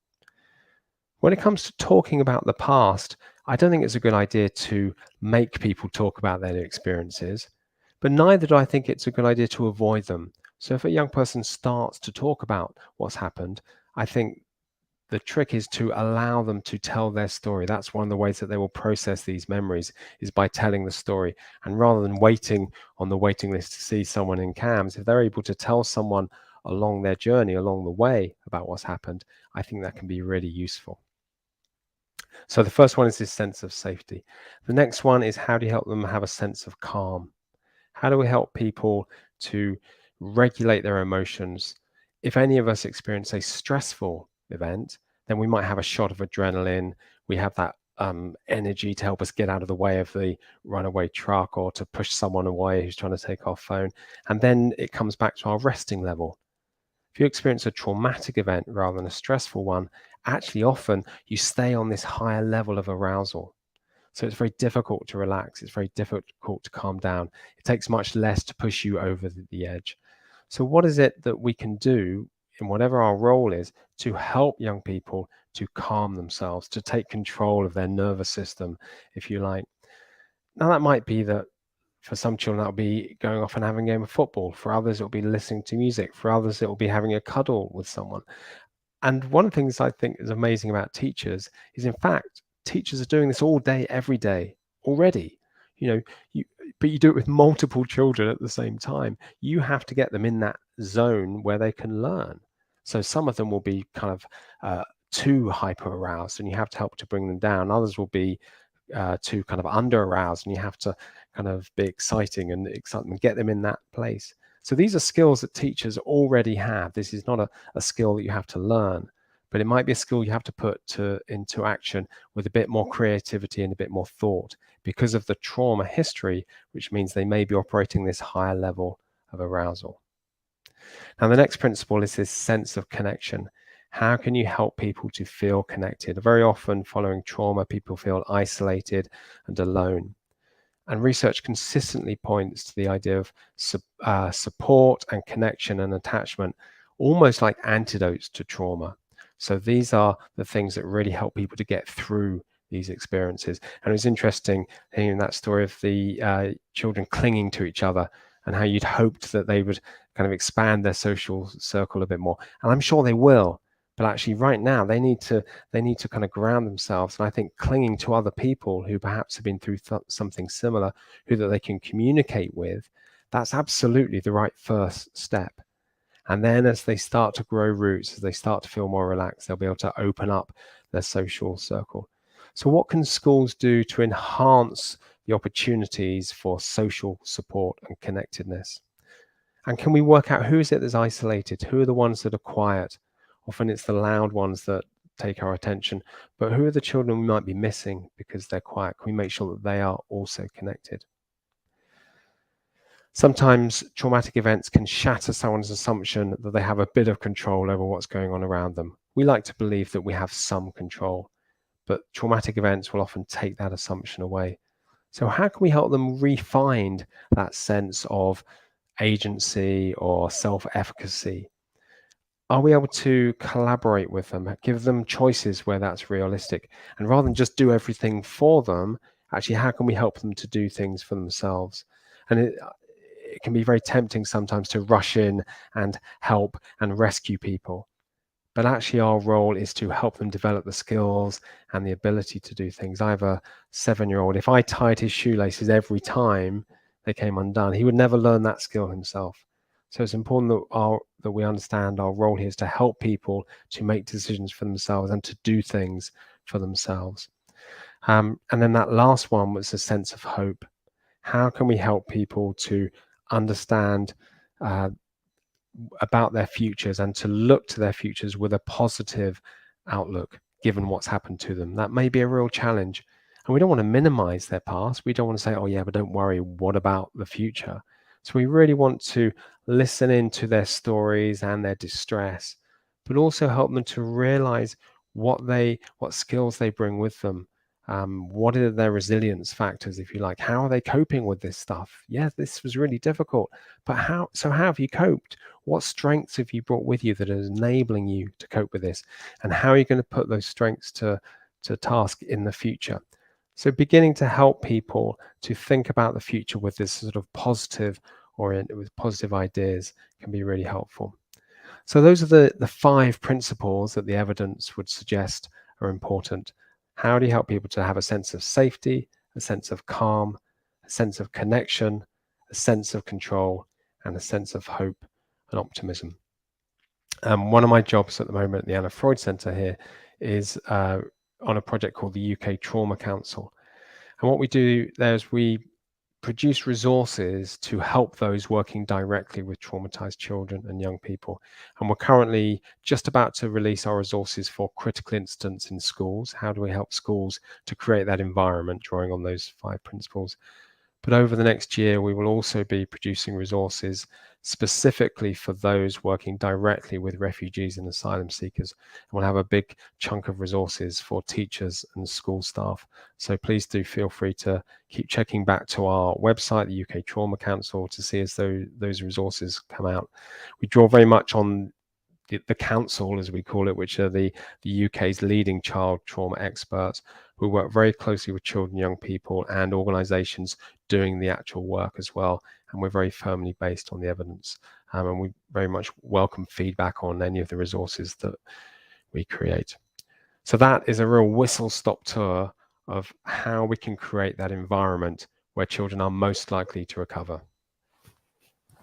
When it comes to talking about the past, I don't think it's a good idea to make people talk about their experiences, but neither do I think it's a good idea to avoid them. So if a young person starts to talk about what's happened, I think the trick is to allow them to tell their story. That's one of the ways that they will process these memories, is by telling the story. And rather than waiting on the waiting list to see someone in CAMS, if they're able to tell someone along their journey, along the way, about what's happened, I think that can be really useful. So the first one is this sense of safety. The next one is, how do you help them have a sense of calm? How do we help people to regulate their emotions? If any of us experience a stressful event, then we might have a shot of adrenaline. We have that energy to help us get out of the way of the runaway truck or to push someone away who's trying to take our phone. And then it comes back to our resting level. If you experience a traumatic event rather than a stressful one, actually often you stay on this higher level of arousal. So it's very difficult to relax. It's very difficult to calm down. It takes much less to push you over the edge. So what is it that we can do in whatever our role is to help young people to calm themselves, to take control of their nervous system, if you like? Now, that might be that for some children, that'll be going off and having a game of football. For others, it'll be listening to music. For others, it'll be having a cuddle with someone. And one of the things I think is amazing about teachers is, in fact, teachers are doing this all day, every day already. But you do it with multiple children at the same time. You have to get them in that zone where they can learn. So some of them will be kind of too hyper aroused, and you have to help to bring them down. Others will be too kind of under aroused, and you have to kind of be exciting and get them in that place. So these are skills that teachers already have. This is not a skill that you have to learn, but it might be a skill you have to put into action with a bit more creativity and a bit more thought because of the trauma history, which means they may be operating this higher level of arousal. Now, the next principle is this sense of connection. How can you help people to feel connected? Very often following trauma, people feel isolated and alone. And research consistently points to the idea of support and connection and attachment, almost like antidotes to trauma. So these are the things that really help people to get through these experiences. And it was interesting hearing that story of the children clinging to each other and how you'd hoped that they would kind of expand their social circle a bit more. And I'm sure they will. But actually right now they need to kind of ground themselves. And I think clinging to other people who perhaps have been through something similar, who that they can communicate with, that's absolutely the right first step. And then as they start to grow roots, as they start to feel more relaxed, they'll be able to open up their social circle. So what can schools do to enhance the opportunities for social support and connectedness? And can we work out who is it that's isolated? Who are the ones that are quiet? Often it's the loud ones that take our attention, but who are the children we might be missing because they're quiet? Can we make sure that they are also connected? Sometimes traumatic events can shatter someone's assumption that they have a bit of control over what's going on around them. We like to believe that we have some control, but traumatic events will often take that assumption away. So how can we help them re-find that sense of agency or self-efficacy? Are we able to collaborate with them, give them choices where that's realistic? And rather than just do everything for them, actually, how can we help them to do things for themselves? And it it can be very tempting sometimes to rush in and help and rescue people. But actually our role is to help them develop the skills and the ability to do things. I have a 7-year-old. If I tied his shoelaces every time they came undone, he would never learn that skill himself. So it's important that we understand our role here is to help people to make decisions for themselves and to do things for themselves. And then that last one was a sense of hope. How can we help people to understand about their futures and to look to their futures with a positive outlook, given what's happened to them? That may be a real challenge. And we don't want to minimize their past. We don't want to say, oh yeah, but don't worry, what about the future? So we really want to listen into their stories and their distress, but also help them to realize what skills they bring with them. What are their resilience factors, if you like? How are they coping with this stuff? Yeah, this was really difficult, but how have you coped? What strengths have you brought with you that are enabling you to cope with this? And how are you going to put those strengths to task in the future? So beginning to help people to think about the future with this sort of positive with positive ideas can be really helpful. So those are the 5 principles that the evidence would suggest are important. How do you help people to have a sense of safety, a sense of calm, a sense of connection, a sense of control, and a sense of hope and optimism? One of my jobs at the moment at the Anna Freud Centre here is on a project called the UK Trauma Council. And what we do there is we produce resources to help those working directly with traumatized children and young people. And we're currently just about to release our resources for critical incidents in schools. How do we help schools to create that environment, drawing on those 5 principles? But over the next year, we will also be producing resources specifically for those working directly with refugees and asylum seekers. And we'll have a big chunk of resources for teachers and school staff. So please do feel free to keep checking back to our website, the UK Trauma Council, to see as those resources come out. We draw very much on the council, as we call it, which are the UK's leading child trauma experts, who work very closely with children, young people, and organisations doing the actual work as well. And we're very firmly based on the evidence. And we very much welcome feedback on any of the resources that we create. So that is a real whistle-stop tour of how we can create that environment where children are most likely to recover.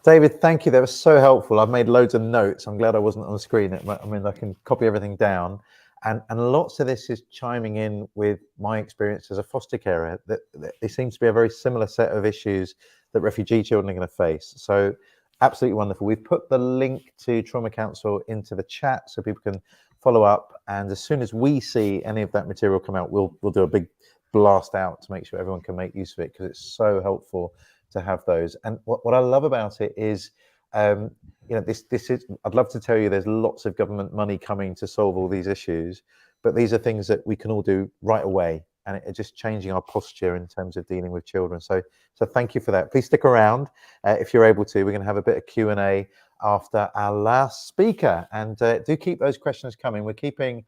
David, thank you. That was so helpful. I've made loads of notes. I'm glad I wasn't on the screen. I mean, I can copy everything down. And lots of this is chiming in with my experience as a foster carer. That there seems to be a very similar set of issues that refugee children are going to face. So absolutely wonderful. We've put the link to Trauma Council into the chat so people can follow up. And as soon as we see any of that material come out, we'll do a big blast out to make sure everyone can make use of it, because it's so helpful to have those. And what I love about it is, this is, I'd love to tell you there's lots of government money coming to solve all these issues, but these are things that we can all do right away, and it's just changing our posture in terms of dealing with children. So thank you for that. Please stick around if you're able to. We're going to have a bit of Q&A after our last speaker, and do keep those questions coming. We're keeping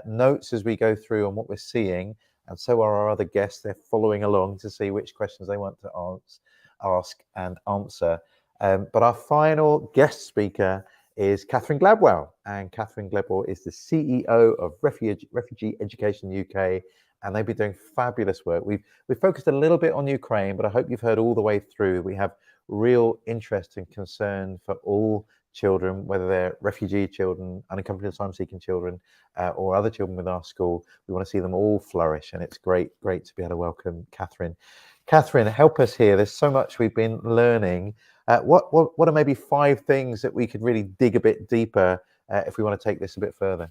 notes as we go through on what we're seeing, and so are our other guests. They're following along to see which questions they want to ask and answer. But our final guest speaker is Catherine Gladwell, and Catherine Gladwell is the CEO of Refugee Education UK, and they've been doing fabulous work. We've focused a little bit on Ukraine, but I hope you've heard all the way through. We have real interest and concern for all children, whether they're refugee children, unaccompanied asylum-seeking children, or other children with our school. We want to see them all flourish, and it's great to be able to welcome Catherine. Catherine, help us here. There's so much we've been learning. What are maybe 5 things that we could really dig a bit deeper if we want to take this a bit further?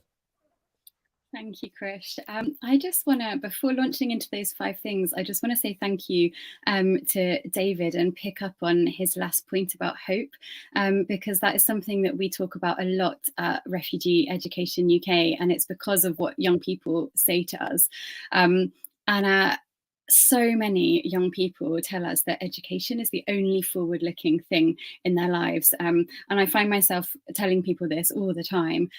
Thank you, Krish. I just want to, before launching into those 5 things, I just want to say thank you to David and pick up on his last point about hope, because that is something that we talk about a lot at Refugee Education UK, and it's because of what young people say to us. so many young people tell us that education is the only forward-looking thing in their lives. And I find myself telling people this all the time,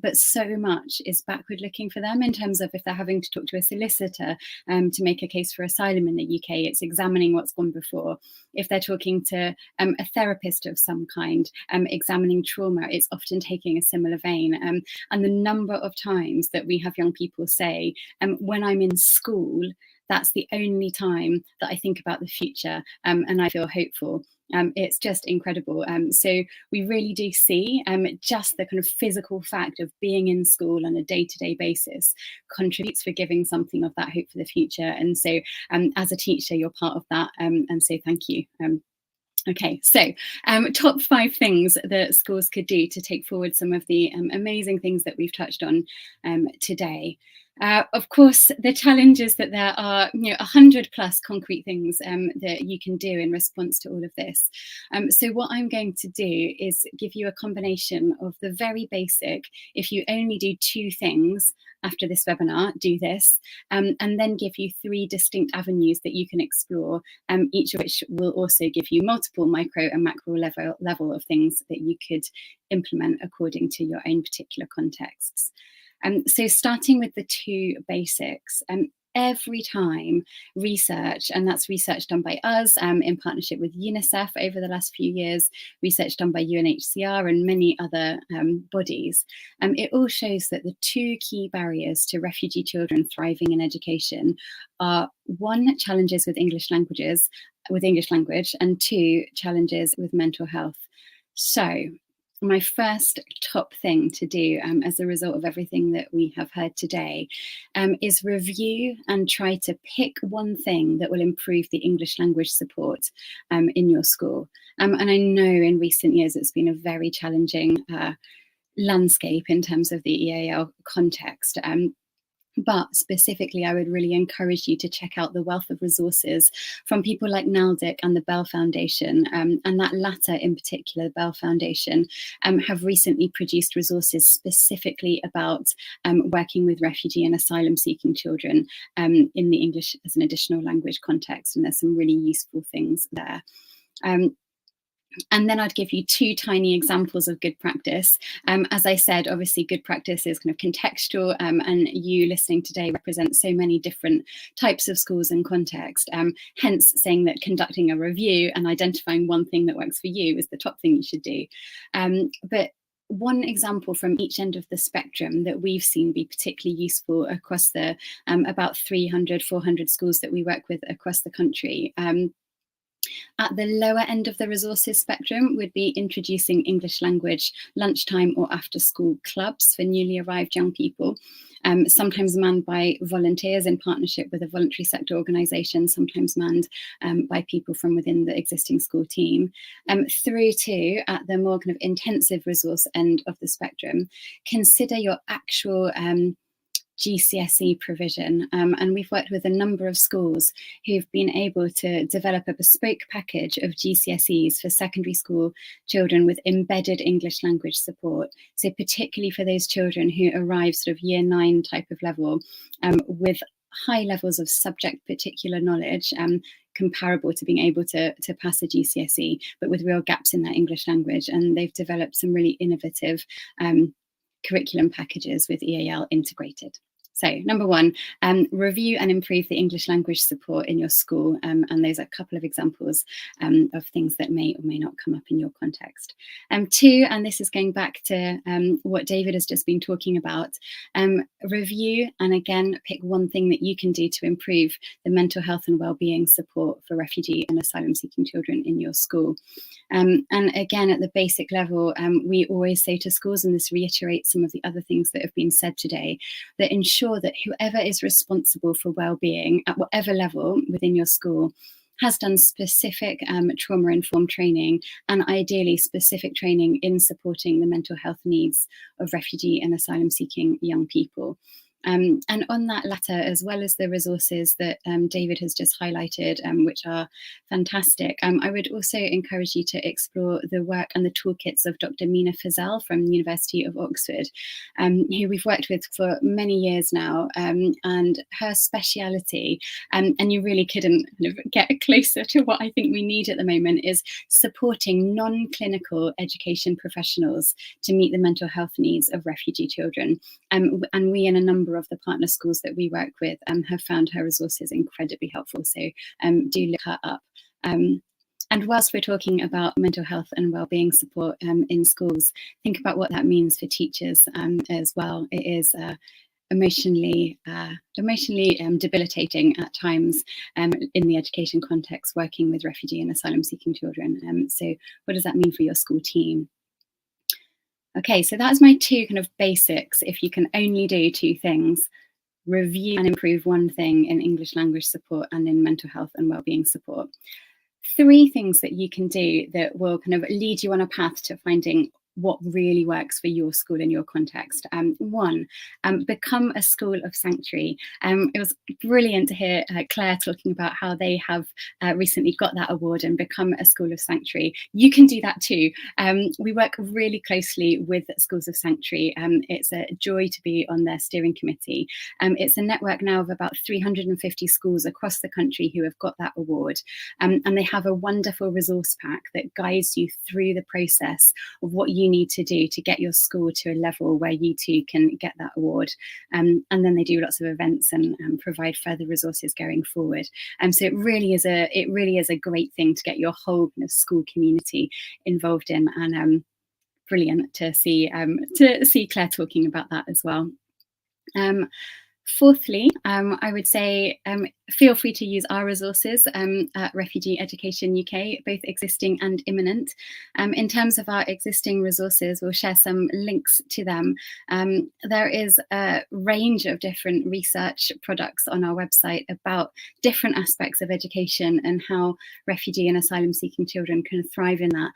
but so much is backward-looking for them in terms of if they're having to talk to a solicitor to make a case for asylum in the UK, it's examining what's gone before. If they're talking to a therapist of some kind, examining trauma, it's often taking a similar vein. And the number of times that we have young people say, when I'm in school, that's the only time that I think about the future and I feel hopeful. It's just incredible. So we really do see just the kind of physical fact of being in school on a day-to-day basis contributes for giving something of that hope for the future. And so as a teacher, you're part of that. And so thank you. Okay, so top 5 things that schools could do to take forward some of the amazing things that we've touched on today. Of course, the challenge is that there are 100 plus concrete things that you can do in response to all of this. So what I'm going to do is give you a combination of the very basic, if you only do 2 things after this webinar, do this, and then give you 3 distinct avenues that you can explore, each of which will also give you multiple micro and macro level of things that you could implement according to your own particular contexts. So starting with the 2 basics, every time research, and that's research done by us in partnership with UNICEF over the last few years, research done by UNHCR and many other bodies, it all shows that the 2 key barriers to refugee children thriving in education are 1, challenges with English language, and 2, challenges with mental health. So my first top thing to do as a result of everything that we have heard today is review and try to pick 1 thing that will improve the English language support in your school. And I know in recent years it's been a very challenging landscape in terms of the EAL context. But specifically, I would really encourage you to check out the wealth of resources from people like NALDIC and the Bell Foundation, and that latter in particular, the Bell Foundation, have recently produced resources specifically about working with refugee and asylum-seeking children in the English as an additional language context, and there's some really useful things there. And then I'd give you 2 tiny examples of good practice. As I said, obviously good practice is kind of contextual, and you listening today represent so many different types of schools and context. Hence saying that conducting a review and identifying 1 thing that works for you is the top thing you should do. But 1 example from each end of the spectrum that we've seen be particularly useful across the about 300, 400 schools that we work with across the country. At the lower end of the resources spectrum would be introducing English language lunchtime or after school clubs for newly arrived young people, sometimes manned by volunteers in partnership with a voluntary sector organisation, sometimes manned by people from within the existing school team, through to, at the more kind of intensive resource end of the spectrum, consider your actual GCSE provision, and we've worked with a number of schools who've been able to develop a bespoke package of GCSEs for secondary school children with embedded English language support. So particularly for those children who arrive sort of year 9 type of level with high levels of subject particular knowledge, comparable to being able to pass a GCSE, but with real gaps in their English language. And they've developed some really innovative curriculum packages with EAL integrated. So number 1, review and improve the English language support in your school. And those are a couple of examples of things that may or may not come up in your context. 2, and this is going back to what David has just been talking about, review and again, pick 1 thing that you can do to improve the mental health and wellbeing support for refugee and asylum seeking children in your school. And again, at the basic level, we always say to schools, and this reiterates some of the other things that have been said today, that ensure that whoever is responsible for well-being at whatever level within your school has done specific trauma-informed training and ideally specific training in supporting the mental health needs of refugee and asylum-seeking young people. And on that latter, as well as the resources that David has just highlighted, which are fantastic, I would also encourage you to explore the work and the toolkits of Dr. Mina Fazel from the University of Oxford, who we've worked with for many years now, and her speciality, and you really couldn't kind of get closer to what I think we need at the moment, is supporting non-clinical education professionals to meet the mental health needs of refugee children. And we, in a number of the partner schools that we work with, have found her resources incredibly helpful. So do look her up. And whilst we're talking about mental health and wellbeing support in schools, think about what that means for teachers as well. It is emotionally debilitating at times in the education context, working with refugee and asylum seeking children. So what does that mean for your school team? Okay, so that's my two kind of basics. If you can only do two things, review and improve one thing in English language support and in mental health and wellbeing support. Three things that you can do that will kind of lead you on a path to finding what really works for your school in your context. One, become a school of sanctuary. It was brilliant to hear Claire talking about how they have recently got that award and become a school of sanctuary. You can do that too. We work really closely with schools of sanctuary. It's a joy to be on their steering committee. It's a network now of about 350 schools across the country who have got that award. And they have a wonderful resource pack that guides you through the process of what you need to do to get your school to a level where you too can get that award. And then they do lots of events and provide further resources going forward. So it really is a great thing to get your whole kind of school community involved in, and brilliant to see Claire talking about that as well. Fourthly, I would say feel free to use our resources at Refugee Education UK, both existing and imminent. In terms of our existing resources, we'll share some links to them. There is a range of different research products on our website about different aspects of education and how refugee and asylum seeking children can thrive in that.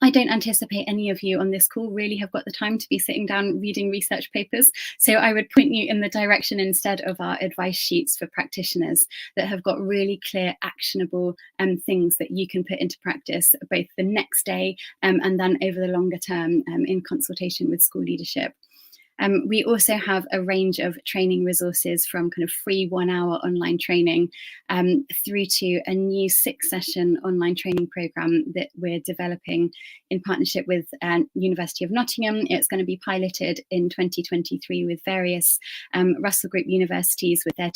I don't anticipate any of you on this call really have got the time to be sitting down reading research papers. So I would point you in the direction instead of our advice sheets for practitioners that have got really clear, actionable things that you can put into practice both the next day and then over the longer term in consultation with school leadership. We also have a range of training resources from kind of free 1-hour online training through to a new 6-session online training program that we're developing in partnership with University of Nottingham. It's going to be piloted in 2023 with various Russell Group universities with their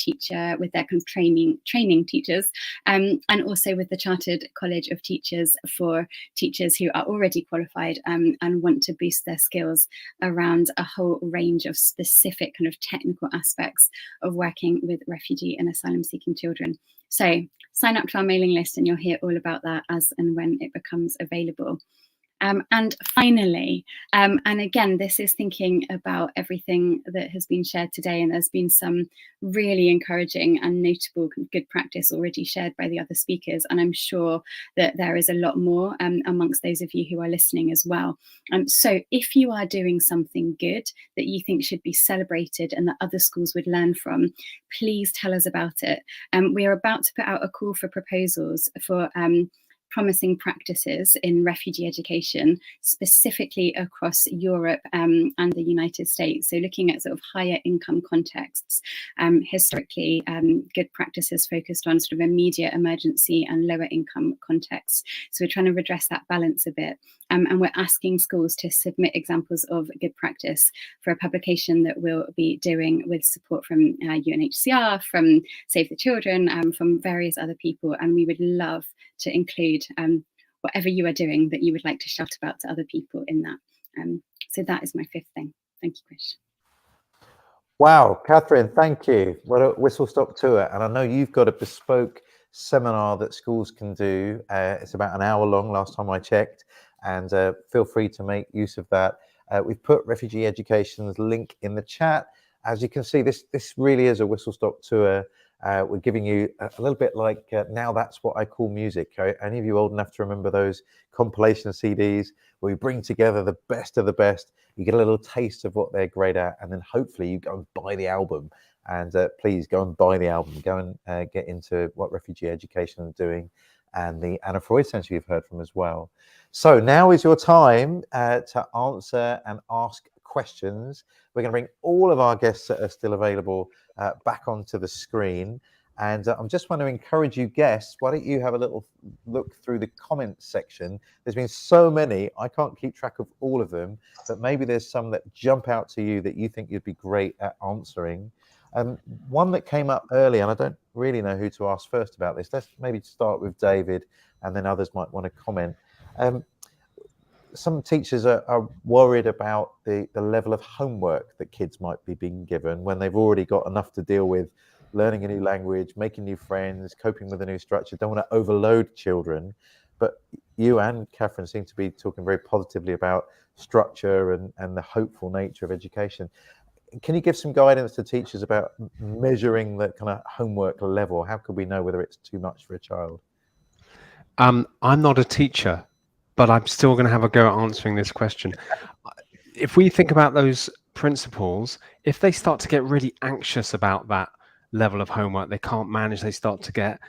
kind of training teachers, and also with the Chartered College of Teachers for teachers who are already qualified and want to boost their skills around a whole range of specific kind of technical aspects of working with refugee and asylum seeking children. So sign up to our mailing list and you'll hear all about that as and when it becomes available. And finally, and again, this is thinking about everything that has been shared today, and there's been some really encouraging and notable good practice already shared by the other speakers, and I'm sure that there is a lot more amongst those of you who are listening as well. So if you are doing something good that you think should be celebrated and that other schools would learn from, please tell us about it. We are about to put out a call for proposals for promising practices in refugee education, specifically across Europe and the United States. So looking at sort of higher income contexts, historically good practices focused on sort of immediate emergency and lower income contexts. So we're trying to redress that balance a bit. And we're asking schools to submit examples of good practice for a publication that we'll be doing with support from UNHCR, from Save the Children, from various other people. And we would love to include whatever you are doing that you would like to shout about to other people in that. So that is my 5th thing. Thank you, Chris. Wow, Catherine, thank you. What a whistle-stop tour. And I know you've got a bespoke seminar that schools can do. It's about an hour long last time I checked, and feel free to make use of that. We've put Refugee Education's link in the chat. As you can see, this really is a whistle-stop tour We're giving you a little bit like Now That's What I Call Music. Any of you old enough to remember those compilation CDs where we bring together the best of the best? You get a little taste of what they're great at, and then hopefully you go and buy the album. And please go and buy the album. Go and get into what Refugee Education are doing, and the Anna Freud Centre you've heard from as well. So now is your time to answer and ask questions. We're going to bring all of our guests that are still available back onto the screen. And I'm just want to encourage you guests, why don't you have a little look through the comments section? There's been so many, I can't keep track of all of them, but maybe there's some that jump out to you that you think you'd be great at answering. One that came up early, and I don't really know who to ask first about this. Let's maybe start with David, and then others might want to comment. Some teachers are worried about the level of homework that kids might be being given when they've already got enough to deal with, learning a new language, making new friends, coping with a new structure. Don't want to overload children. But you and Catherine seem to be talking very positively about structure and the hopeful nature of education. Can you give some guidance to teachers about measuring the kind of homework level? How could we know whether it's too much for a child? I'm not a teacher, but I'm still going to have a go at answering this question. If we think about those principals, if they start to get really anxious about that level of homework, they can't manage, they start to get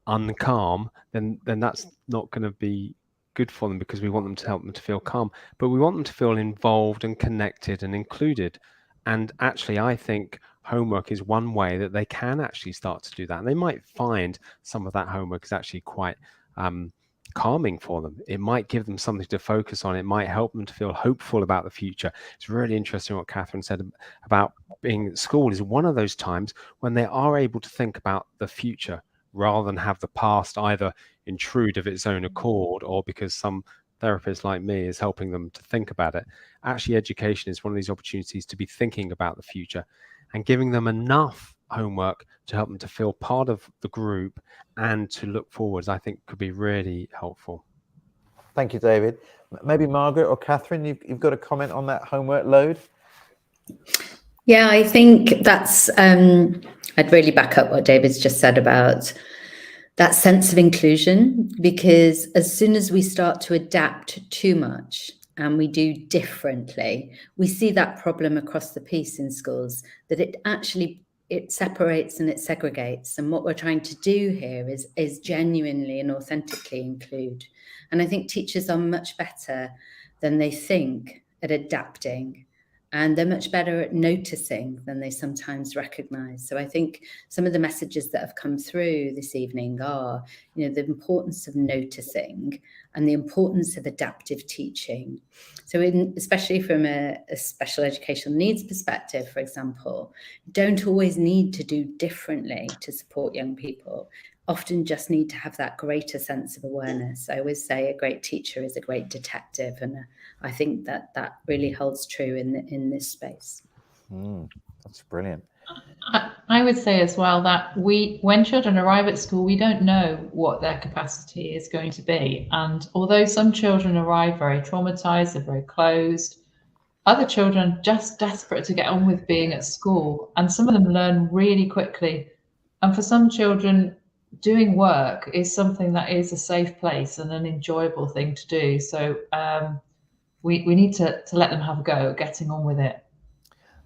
uncalm, then that's not going to be good for them, because we want them to help them to feel calm, but we want them to feel involved and connected and included. And actually, I think homework is one way that they can actually start to do that. And they might find some of that homework is actually quite calming for them. It might give them something to focus on. It might help them to feel hopeful about the future. It's really interesting what Catherine said about being at school is one of those times when they are able to think about the future rather than have the past either intrude of its own accord or because some therapist like me is helping them to think about it. Actually, education is one of these opportunities to be thinking about the future and giving them enough homework to help them to feel part of the group and to look forwards, I think could be really helpful. Thank you, David. Maybe Margaret or Catherine, you've got a comment on that homework load? Yeah, I think that's, I'd really back up what David's just said about that sense of inclusion, because as soon as we start to adapt too much and we do differently, we see that problem across the piece in schools, that it separates and it segregates. And what we're trying to do here is genuinely and authentically include. And I think teachers are much better than they think at adapting. And they're much better at noticing than they sometimes recognize. So I think some of the messages that have come through this evening are, the importance of noticing and the importance of adaptive teaching. So especially from a special educational needs perspective, for example, don't always need to do differently to support young people. Often just need to have that greater sense of awareness. I always say a great teacher is a great detective, and I think that really holds true in this space. That's brilliant. I would say as well that when children arrive at school, we don't know what their capacity is going to be. And although some children arrive very traumatized, they're very closed, other children are just desperate to get on with being at school. And some of them learn really quickly. And for some children, doing work is something that is a safe place and an enjoyable thing to do. So we need to let them have a go at getting on with it.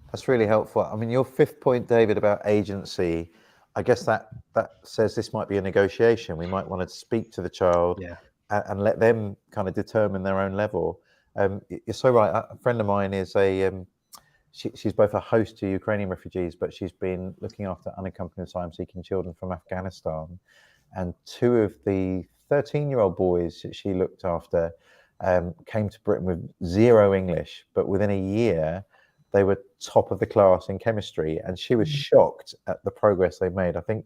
That's really helpful. I mean, your fifth point, David, about agency, I guess that says this might be a negotiation. We might want to speak to the child and let them kind of determine their own level. You're so right. A friend of mine is she's both a host to Ukrainian refugees, but she's been looking after unaccompanied asylum-seeking children from Afghanistan. And 2 of the 13-year-old boys that she looked after came to Britain with 0 English, but within a year, they were top of the class in chemistry, and she was shocked at the progress they made. I think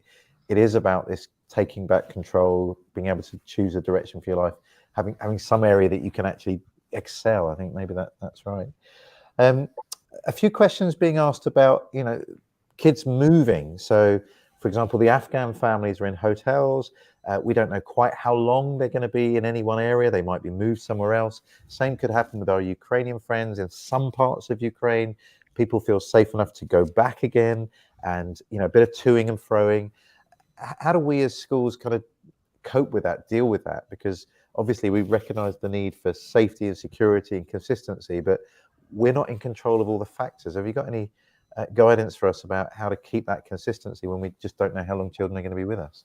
it is about this taking back control, being able to choose a direction for your life, having some area that you can actually excel. I think maybe that's right. A few questions being asked about, kids moving. So, for example, the Afghan families are in hotels. We don't know quite how long they're going to be in any one area. They might be moved somewhere else. Same could happen with our Ukrainian friends in some parts of Ukraine. People feel safe enough to go back again, and a bit of toing and froing. how do we as schools kind of cope with that, deal with that? Because obviously we recognise the need for safety and security and consistency, but we're not in control of all the factors. Have you got any guidance for us about how to keep that consistency when we just don't know how long children are going to be with us?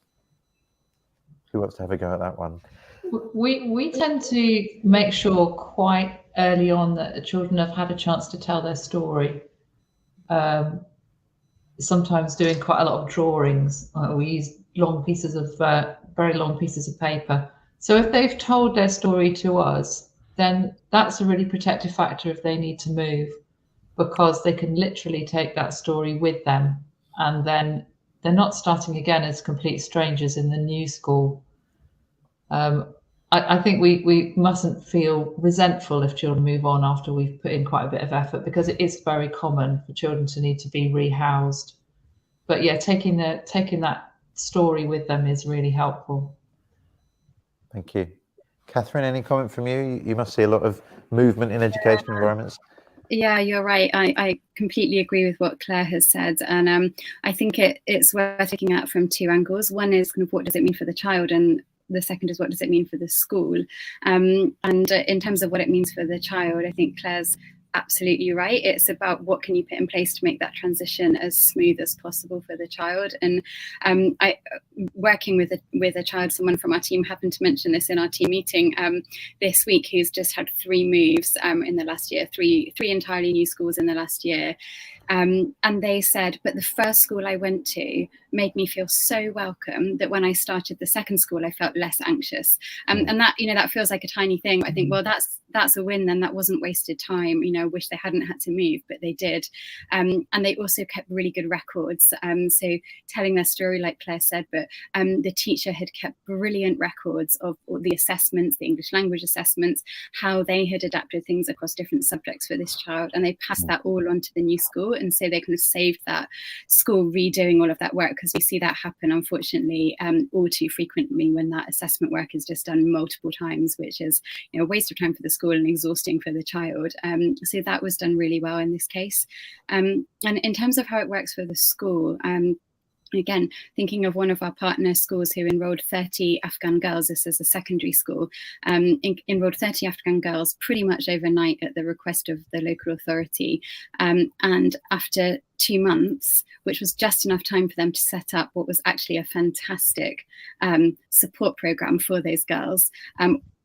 Who wants to have a go at that one? We tend to make sure quite early on that the children have had a chance to tell their story. Sometimes doing quite a lot of drawings. We use long pieces of very long pieces of paper. So if they've told their story to us, then that's a really protective factor if they need to move, because they can literally take that story with them, and then they're not starting again as complete strangers in the new school. I think we mustn't feel resentful if children move on after we've put in quite a bit of effort, because it is very common for children to need to be rehoused. But yeah, taking that story with them is really helpful. Thank you. Catherine, any comment from you? You must see a lot of movement in education environments. Yeah, you're right. I completely agree with what Claire has said. And I think it's worth looking at from two angles. One is kind of what does it mean for the child, and the second is what does it mean for the school. And in terms of what it means for the child, I think Claire's absolutely right. It's about what can you put in place to make that transition as smooth as possible for the child. And I, working with a child, someone from our team happened to mention this in our team meeting this week, who's just had 3 moves in the last year, three entirely new schools in the last year. And they said, but the first school I went to made me feel so welcome that when I started the second school, I felt less anxious. And that, that feels like a tiny thing. I think, well, that's a win then. That wasn't wasted time. I wish they hadn't had to move, but they did. And they also kept really good records. So telling their story, like Claire said, but the teacher had kept brilliant records of all the assessments, the English language assessments, how they had adapted things across different subjects for this child. And they passed that all on to the new school. And so they kind of saved that school redoing all of that work, because we see that happen, unfortunately, all too frequently when that assessment work is just done multiple times, which is a waste of time for the school and exhausting for the child. So that was done really well in this case. And in terms of how it works for the school, again, thinking of one of our partner schools who enrolled 30 Afghan girls, this is a secondary school, enrolled 30 Afghan girls pretty much overnight at the request of the local authority. And after 2 months, which was just enough time for them to set up what was actually a fantastic support program for those girls,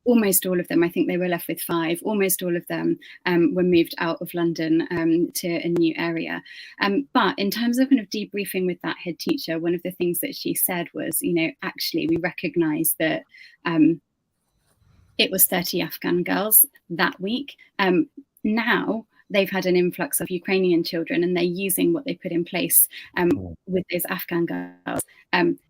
almost all of them, I think they were left with 5, almost all of them were moved out of London to a new area. But in terms of kind of debriefing with that head teacher, one of the things that she said was, actually we recognise that it was 30 Afghan girls that week. Now they've had an influx of Ukrainian children, and they're using what they put in place with those Afghan girls.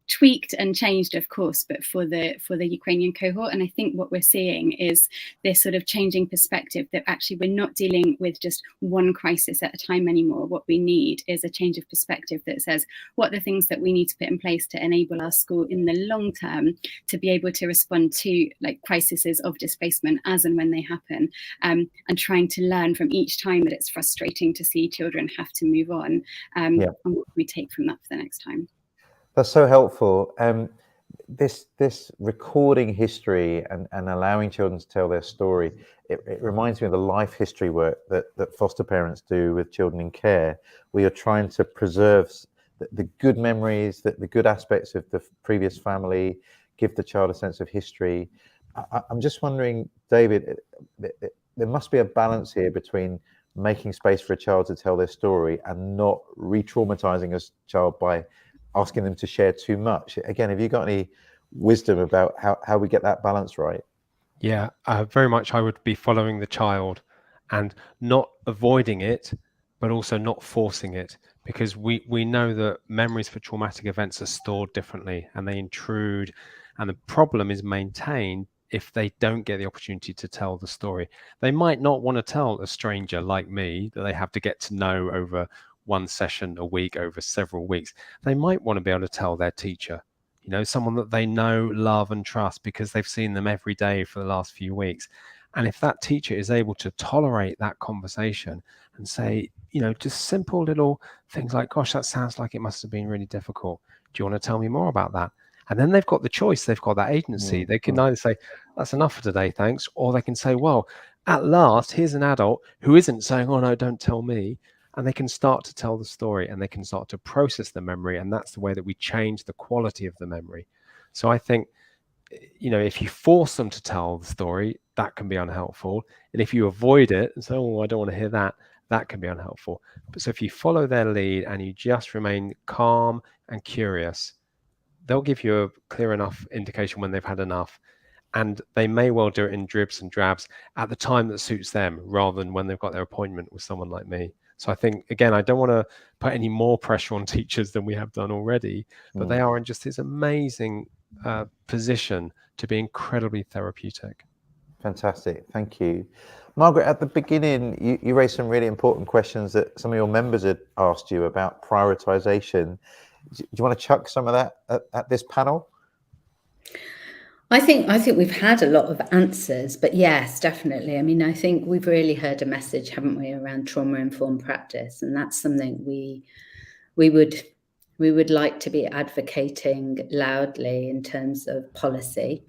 Tweaked and changed, of course, but for the Ukrainian cohort. And I think what we're seeing is this sort of changing perspective that actually we're not dealing with just one crisis at a time anymore. What we need is a change of perspective that says, what are the things that we need to put in place to enable our school in the long term to be able to respond to like crises of displacement as and when they happen, and trying to learn from each time that it's frustrating to see children have to move on, and what we take from that for the next time. That's so helpful. This recording history and allowing children to tell their story, it reminds me of the life history work that foster parents do with children in care, where you're trying to preserve the good memories, the good aspects of the previous family, give the child a sense of history. I'm just wondering, David, there must be a balance here between making space for a child to tell their story and not re-traumatizing a child by asking them to share too much. Again, have you got any wisdom about how we get that balance right? Yeah, very much I would be following the child and not avoiding it, but also not forcing it, because we know that memories for traumatic events are stored differently and they intrude, and the problem is maintained if they don't get the opportunity to tell the story. They might not want to tell a stranger like me that they have to get to know over one session a week, over several weeks. They might want to be able to tell their teacher, someone that they know, love and trust because they've seen them every day for the last few weeks. And if that teacher is able to tolerate that conversation and say, just simple little things like, gosh, that sounds like it must have been really difficult. Do you want to tell me more about that? And then they've got the choice. They've got that agency. They can either say, that's enough for today, thanks. Or they can say, well, at last, here's an adult who isn't saying, oh, no, don't tell me. And they can start to tell the story, and they can start to process the memory. And that's the way that we change the quality of the memory. So I think, if you force them to tell the story, that can be unhelpful. And if you avoid it and say, oh, I don't want to hear that, that can be unhelpful. But so if you follow their lead and you just remain calm and curious, they'll give you a clear enough indication when they've had enough. And they may well do it in dribs and drabs at the time that suits them, rather than when they've got their appointment with someone like me. So I think, again, I don't want to put any more pressure on teachers than we have done already, but they are in just this amazing position to be incredibly therapeutic. Fantastic. Thank you. Margaret, at the beginning, you raised some really important questions that some of your members had asked you about prioritization. Do you want to chuck some of that at this panel? I think we've had a lot of answers, but yes, definitely. I mean, I think we've really heard a message, haven't we, around trauma-informed practice, and that's something we would like to be advocating loudly in terms of policy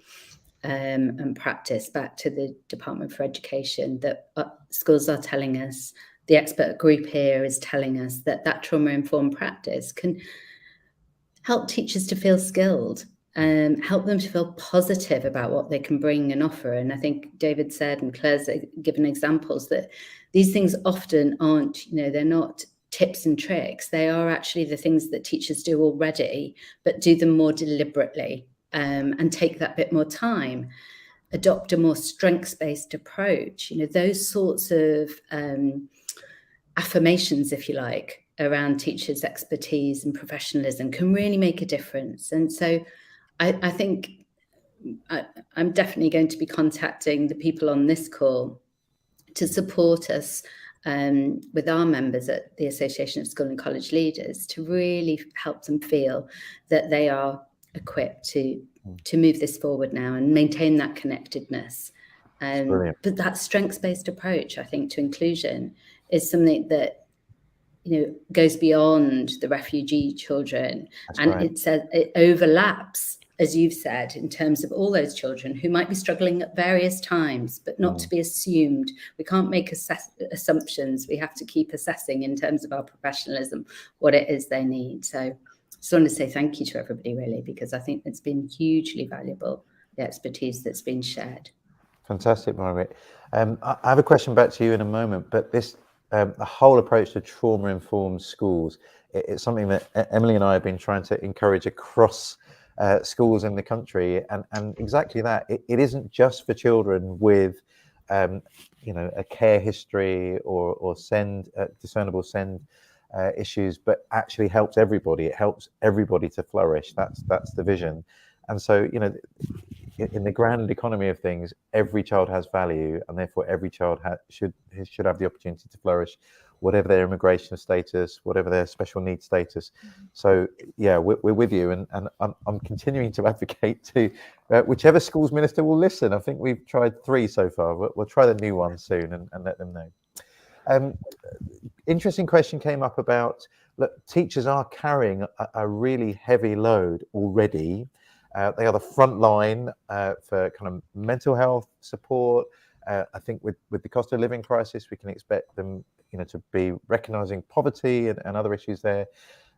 and practice back to the Department for Education, that schools are telling us, the expert group here is telling us that trauma-informed practice can help teachers to feel skilled, help them to feel positive about what they can bring and offer. And I think David said, and Claire's given examples, that these things often aren't, they're not tips and tricks. They are actually the things that teachers do already, but do them more deliberately, and take that bit more time, adopt a more strengths-based approach. Those sorts of affirmations, if you like, around teachers' expertise and professionalism can really make a difference. And so I think I'm definitely going to be contacting the people on this call to support us with our members at the Association of School and College Leaders, to really help them feel that they are equipped to move this forward now and maintain that connectedness. But that strengths-based approach, I think, to inclusion is something that goes beyond the refugee children. That's and right. It overlaps, as you've said, in terms of all those children who might be struggling at various times, but not to be assumed. We can't make assumptions. We have to keep assessing in terms of our professionalism what it is they need. So I just want to say thank you to everybody, really, because I think it's been hugely valuable, the expertise that's been shared. Fantastic, Margaret. I have a question back to you in a moment, but this the whole approach to trauma-informed schools, it's something that Emily and I have been trying to encourage across schools in the country, and exactly that. It isn't just for children with a care history or discernible SEND issues, but actually helps everybody. It helps everybody to flourish. That's the vision. And so, in the grand economy of things, every child has value, and therefore every child should have the opportunity to flourish, whatever their immigration status, whatever their special needs status. So yeah, we're with you, and I'm continuing to advocate to whichever schools minister will listen. I think we've tried 3 so far. We'll try the new one soon and let them know. Interesting question came up about, look, teachers are carrying a really heavy load already. They are the front line for kind of mental health support. I think with the cost of living crisis, we can expect them, to be recognising poverty and other issues there.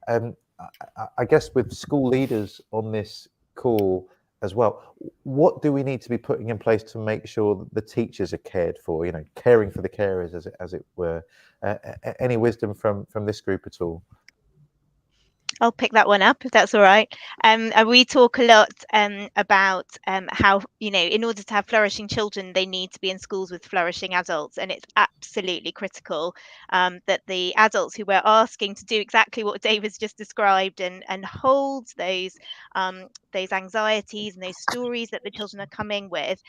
I guess with school leaders on this call as well, what do we need to be putting in place to make sure that the teachers are cared for? Caring for the carers, as it were. Any wisdom from this group at all? I'll pick that one up if that's all right. We talk a lot about how, in order to have flourishing children, they need to be in schools with flourishing adults. And it's absolutely critical that the adults who we're asking to do exactly what David's just described and hold those anxieties and those stories that the children are coming with,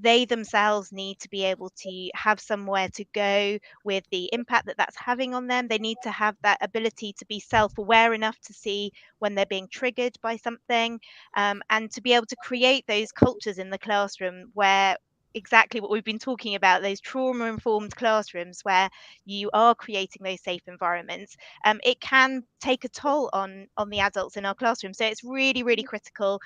they themselves need to be able to have somewhere to go with the impact that that's having on them. They need to have that ability to be self-aware enough to see when they're being triggered by something, and to be able to create those cultures in the classroom where exactly what we've been talking about, those trauma-informed classrooms where you are creating those safe environments, it can take a toll on the adults in our classroom. So it's really, really critical.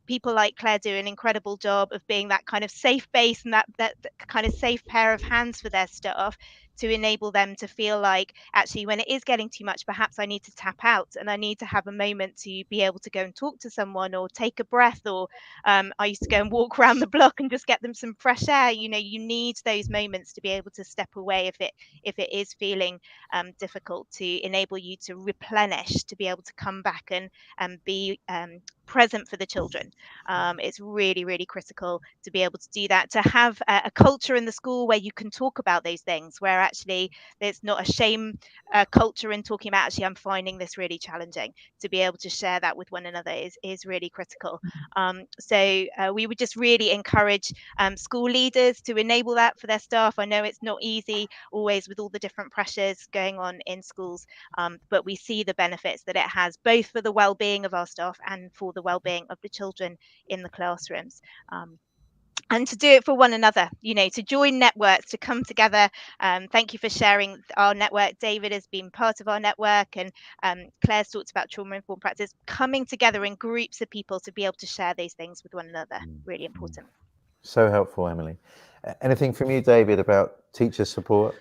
People like Claire do an incredible job of being that kind of safe base and that kind of safe pair of hands for their staff, to enable them to feel like, actually, when it is getting too much, perhaps I need to tap out and I need to have a moment to be able to go and talk to someone or take a breath, or I used to go and walk around the block and just get them some fresh air. You know, you need those moments to be able to step away if it is feeling difficult, to enable you to replenish, to be able to come back and be present for the children. It's really, really critical to be able to do that, to have a culture in the school where you can talk about those things, where actually there's not a shame culture in talking about, actually, I'm finding this really challenging. To be able to share that with one another is really critical. So we would just really encourage school leaders to enable that for their staff. I know it's not easy always with all the different pressures going on in schools, but we see the benefits that it has, both for the well-being of our staff and for the well-being of the children in the classrooms. And to do it for one another, you know, to join networks, to come together. Thank you for sharing our network. David has been part of our network, and Claire's talked about trauma-informed practice, coming together in groups of people to be able to share these things with one another. Really important. So helpful, Emily. Anything from you, David, about teacher support?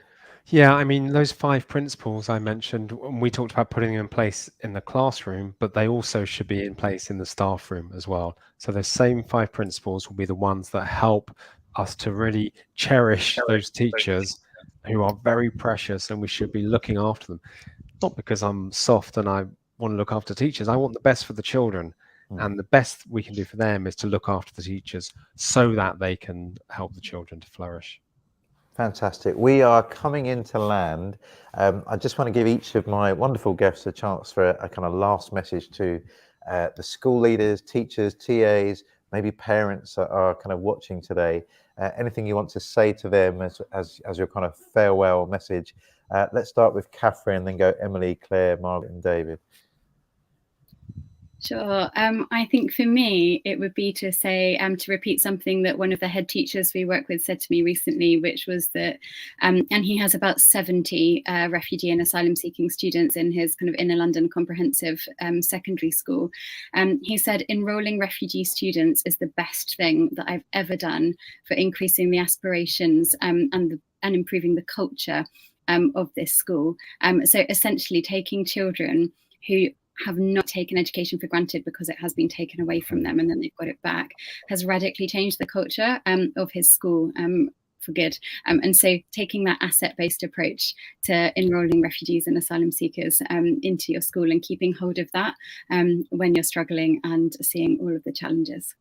Yeah, I mean, those 5 principles I mentioned, we talked about putting them in place in the classroom, but they also should be in place in the staff room as well. So those same 5 principles will be the ones that help us to really cherish those teachers who are very precious, and we should be looking after them. Not because I'm soft and I want to look after teachers. I want the best for the children. And the best we can do for them is to look after the teachers so that they can help the children to flourish. Fantastic. We are coming into land. I just want to give each of my wonderful guests a chance for a kind of last message to the school leaders, teachers, TAs, maybe parents that are kind of watching today. Anything you want to say to them as your kind of farewell message? Let's start with Catherine, then go Emily, Claire, Margaret, and David. Sure. I think for me, it would be to say, to repeat something that one of the head teachers we work with said to me recently, which was that, and he has about 70 refugee and asylum seeking students in his kind of inner London comprehensive secondary school. He said, enrolling refugee students is the best thing that I've ever done for increasing the aspirations and improving the culture of this school. So essentially taking children who have not taken education for granted because it has been taken away from them and then they've got it back, has radically changed the culture of his school for good. And so taking that asset-based approach to enrolling refugees and asylum seekers into your school and keeping hold of that when you're struggling and seeing all of the challenges.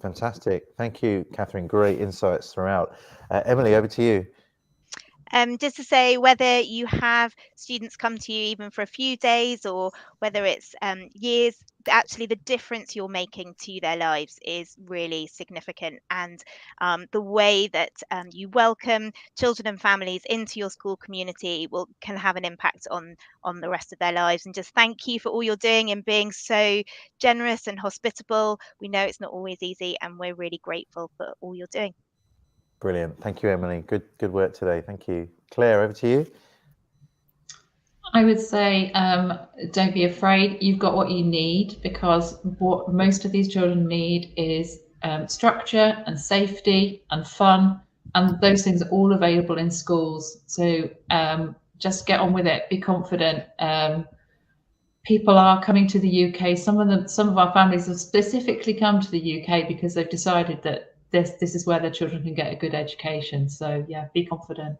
Fantastic. Thank you, Catherine. Great insights throughout. Emily, over to you. Just to say, whether you have students come to you even for a few days or whether it's years, actually the difference you're making to their lives is really significant. And the way that you welcome children and families into your school community can have an impact on the rest of their lives. And just thank you for all you're doing and being so generous and hospitable. We know it's not always easy, and we're really grateful for all you're doing. Brilliant. Thank you, Emily. Good work today. Thank you. Claire, over to you. I would say, don't be afraid. You've got what you need, because what most of these children need is structure and safety and fun, and those things are all available in schools. So just get on with it. Be confident. People are coming to the UK. Some of our families have specifically come to the UK because they've decided that this is where their children can get a good education. So yeah, be confident.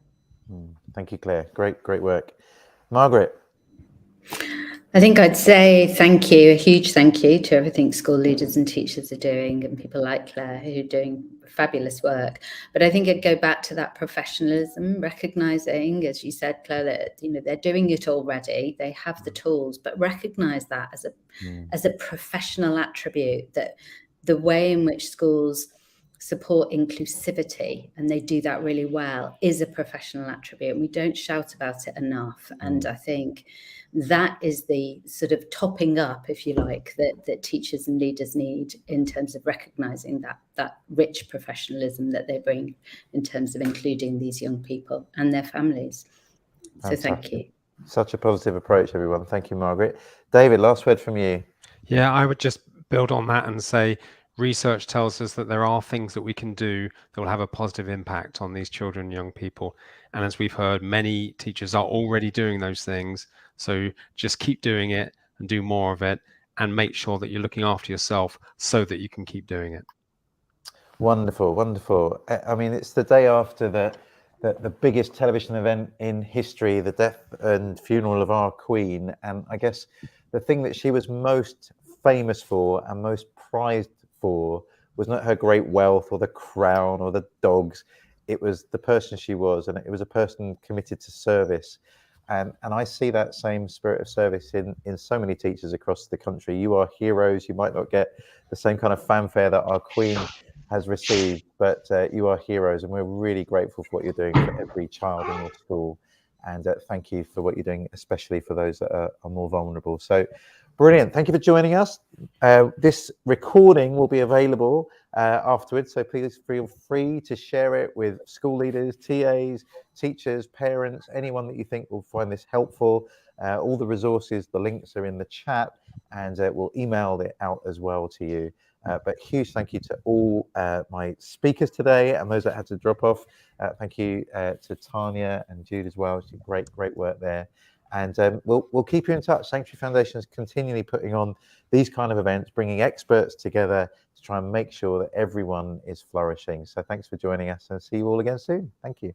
Thank you, Claire. Great work. Margaret. I think I'd say thank you, a huge thank you to everything school leaders and teachers are doing, and people like Claire who are doing fabulous work. But I think it'd go back to that professionalism, recognising, as you said, Claire, that they're doing it already, they have the tools, but recognise that as a professional attribute, that the way in which schools support inclusivity, and they do that really well, is a professional attribute, and we don't shout about it enough. And I think that is the sort of topping up, if you like, that teachers and leaders need in terms of recognizing that rich professionalism that they bring in terms of including these young people and their families. So thank you. Such a positive approach, everyone. Thank you, Margaret. David, last word from you. Yeah, I would just build on that and say research tells us that there are things that we can do that will have a positive impact on these children and young people. And as we've heard, many teachers are already doing those things. So just keep doing it and do more of it, and make sure that you're looking after yourself so that you can keep doing it. Wonderful, wonderful. I mean, it's the day after the biggest television event in history, the death and funeral of our Queen. And I guess the thing that she was most famous for and most prized for was not her great wealth or the crown or the dogs. It was the person she was, and it was a person committed to service. And I see that same spirit of service in so many teachers across the country. You are heroes. You might not get the same kind of fanfare that our Queen has received, but you are heroes, and we're really grateful for what you're doing for every child in your school. And thank you for what you're doing, especially for those that are more vulnerable. So brilliant. Thank you for joining us. This recording will be available afterwards, so please feel free to share it with school leaders, TAs, teachers, parents, anyone that you think will find this helpful. All the resources, the links are in the chat, and we'll email it out as well to you. But huge thank you to all my speakers today and those that had to drop off. Thank you to Tanya and Jude as well. She did great work there. And we'll keep you in touch. Sanctuary Foundation is continually putting on these kind of events, bringing experts together to try and make sure that everyone is flourishing. So thanks for joining us, and see you all again soon. Thank you.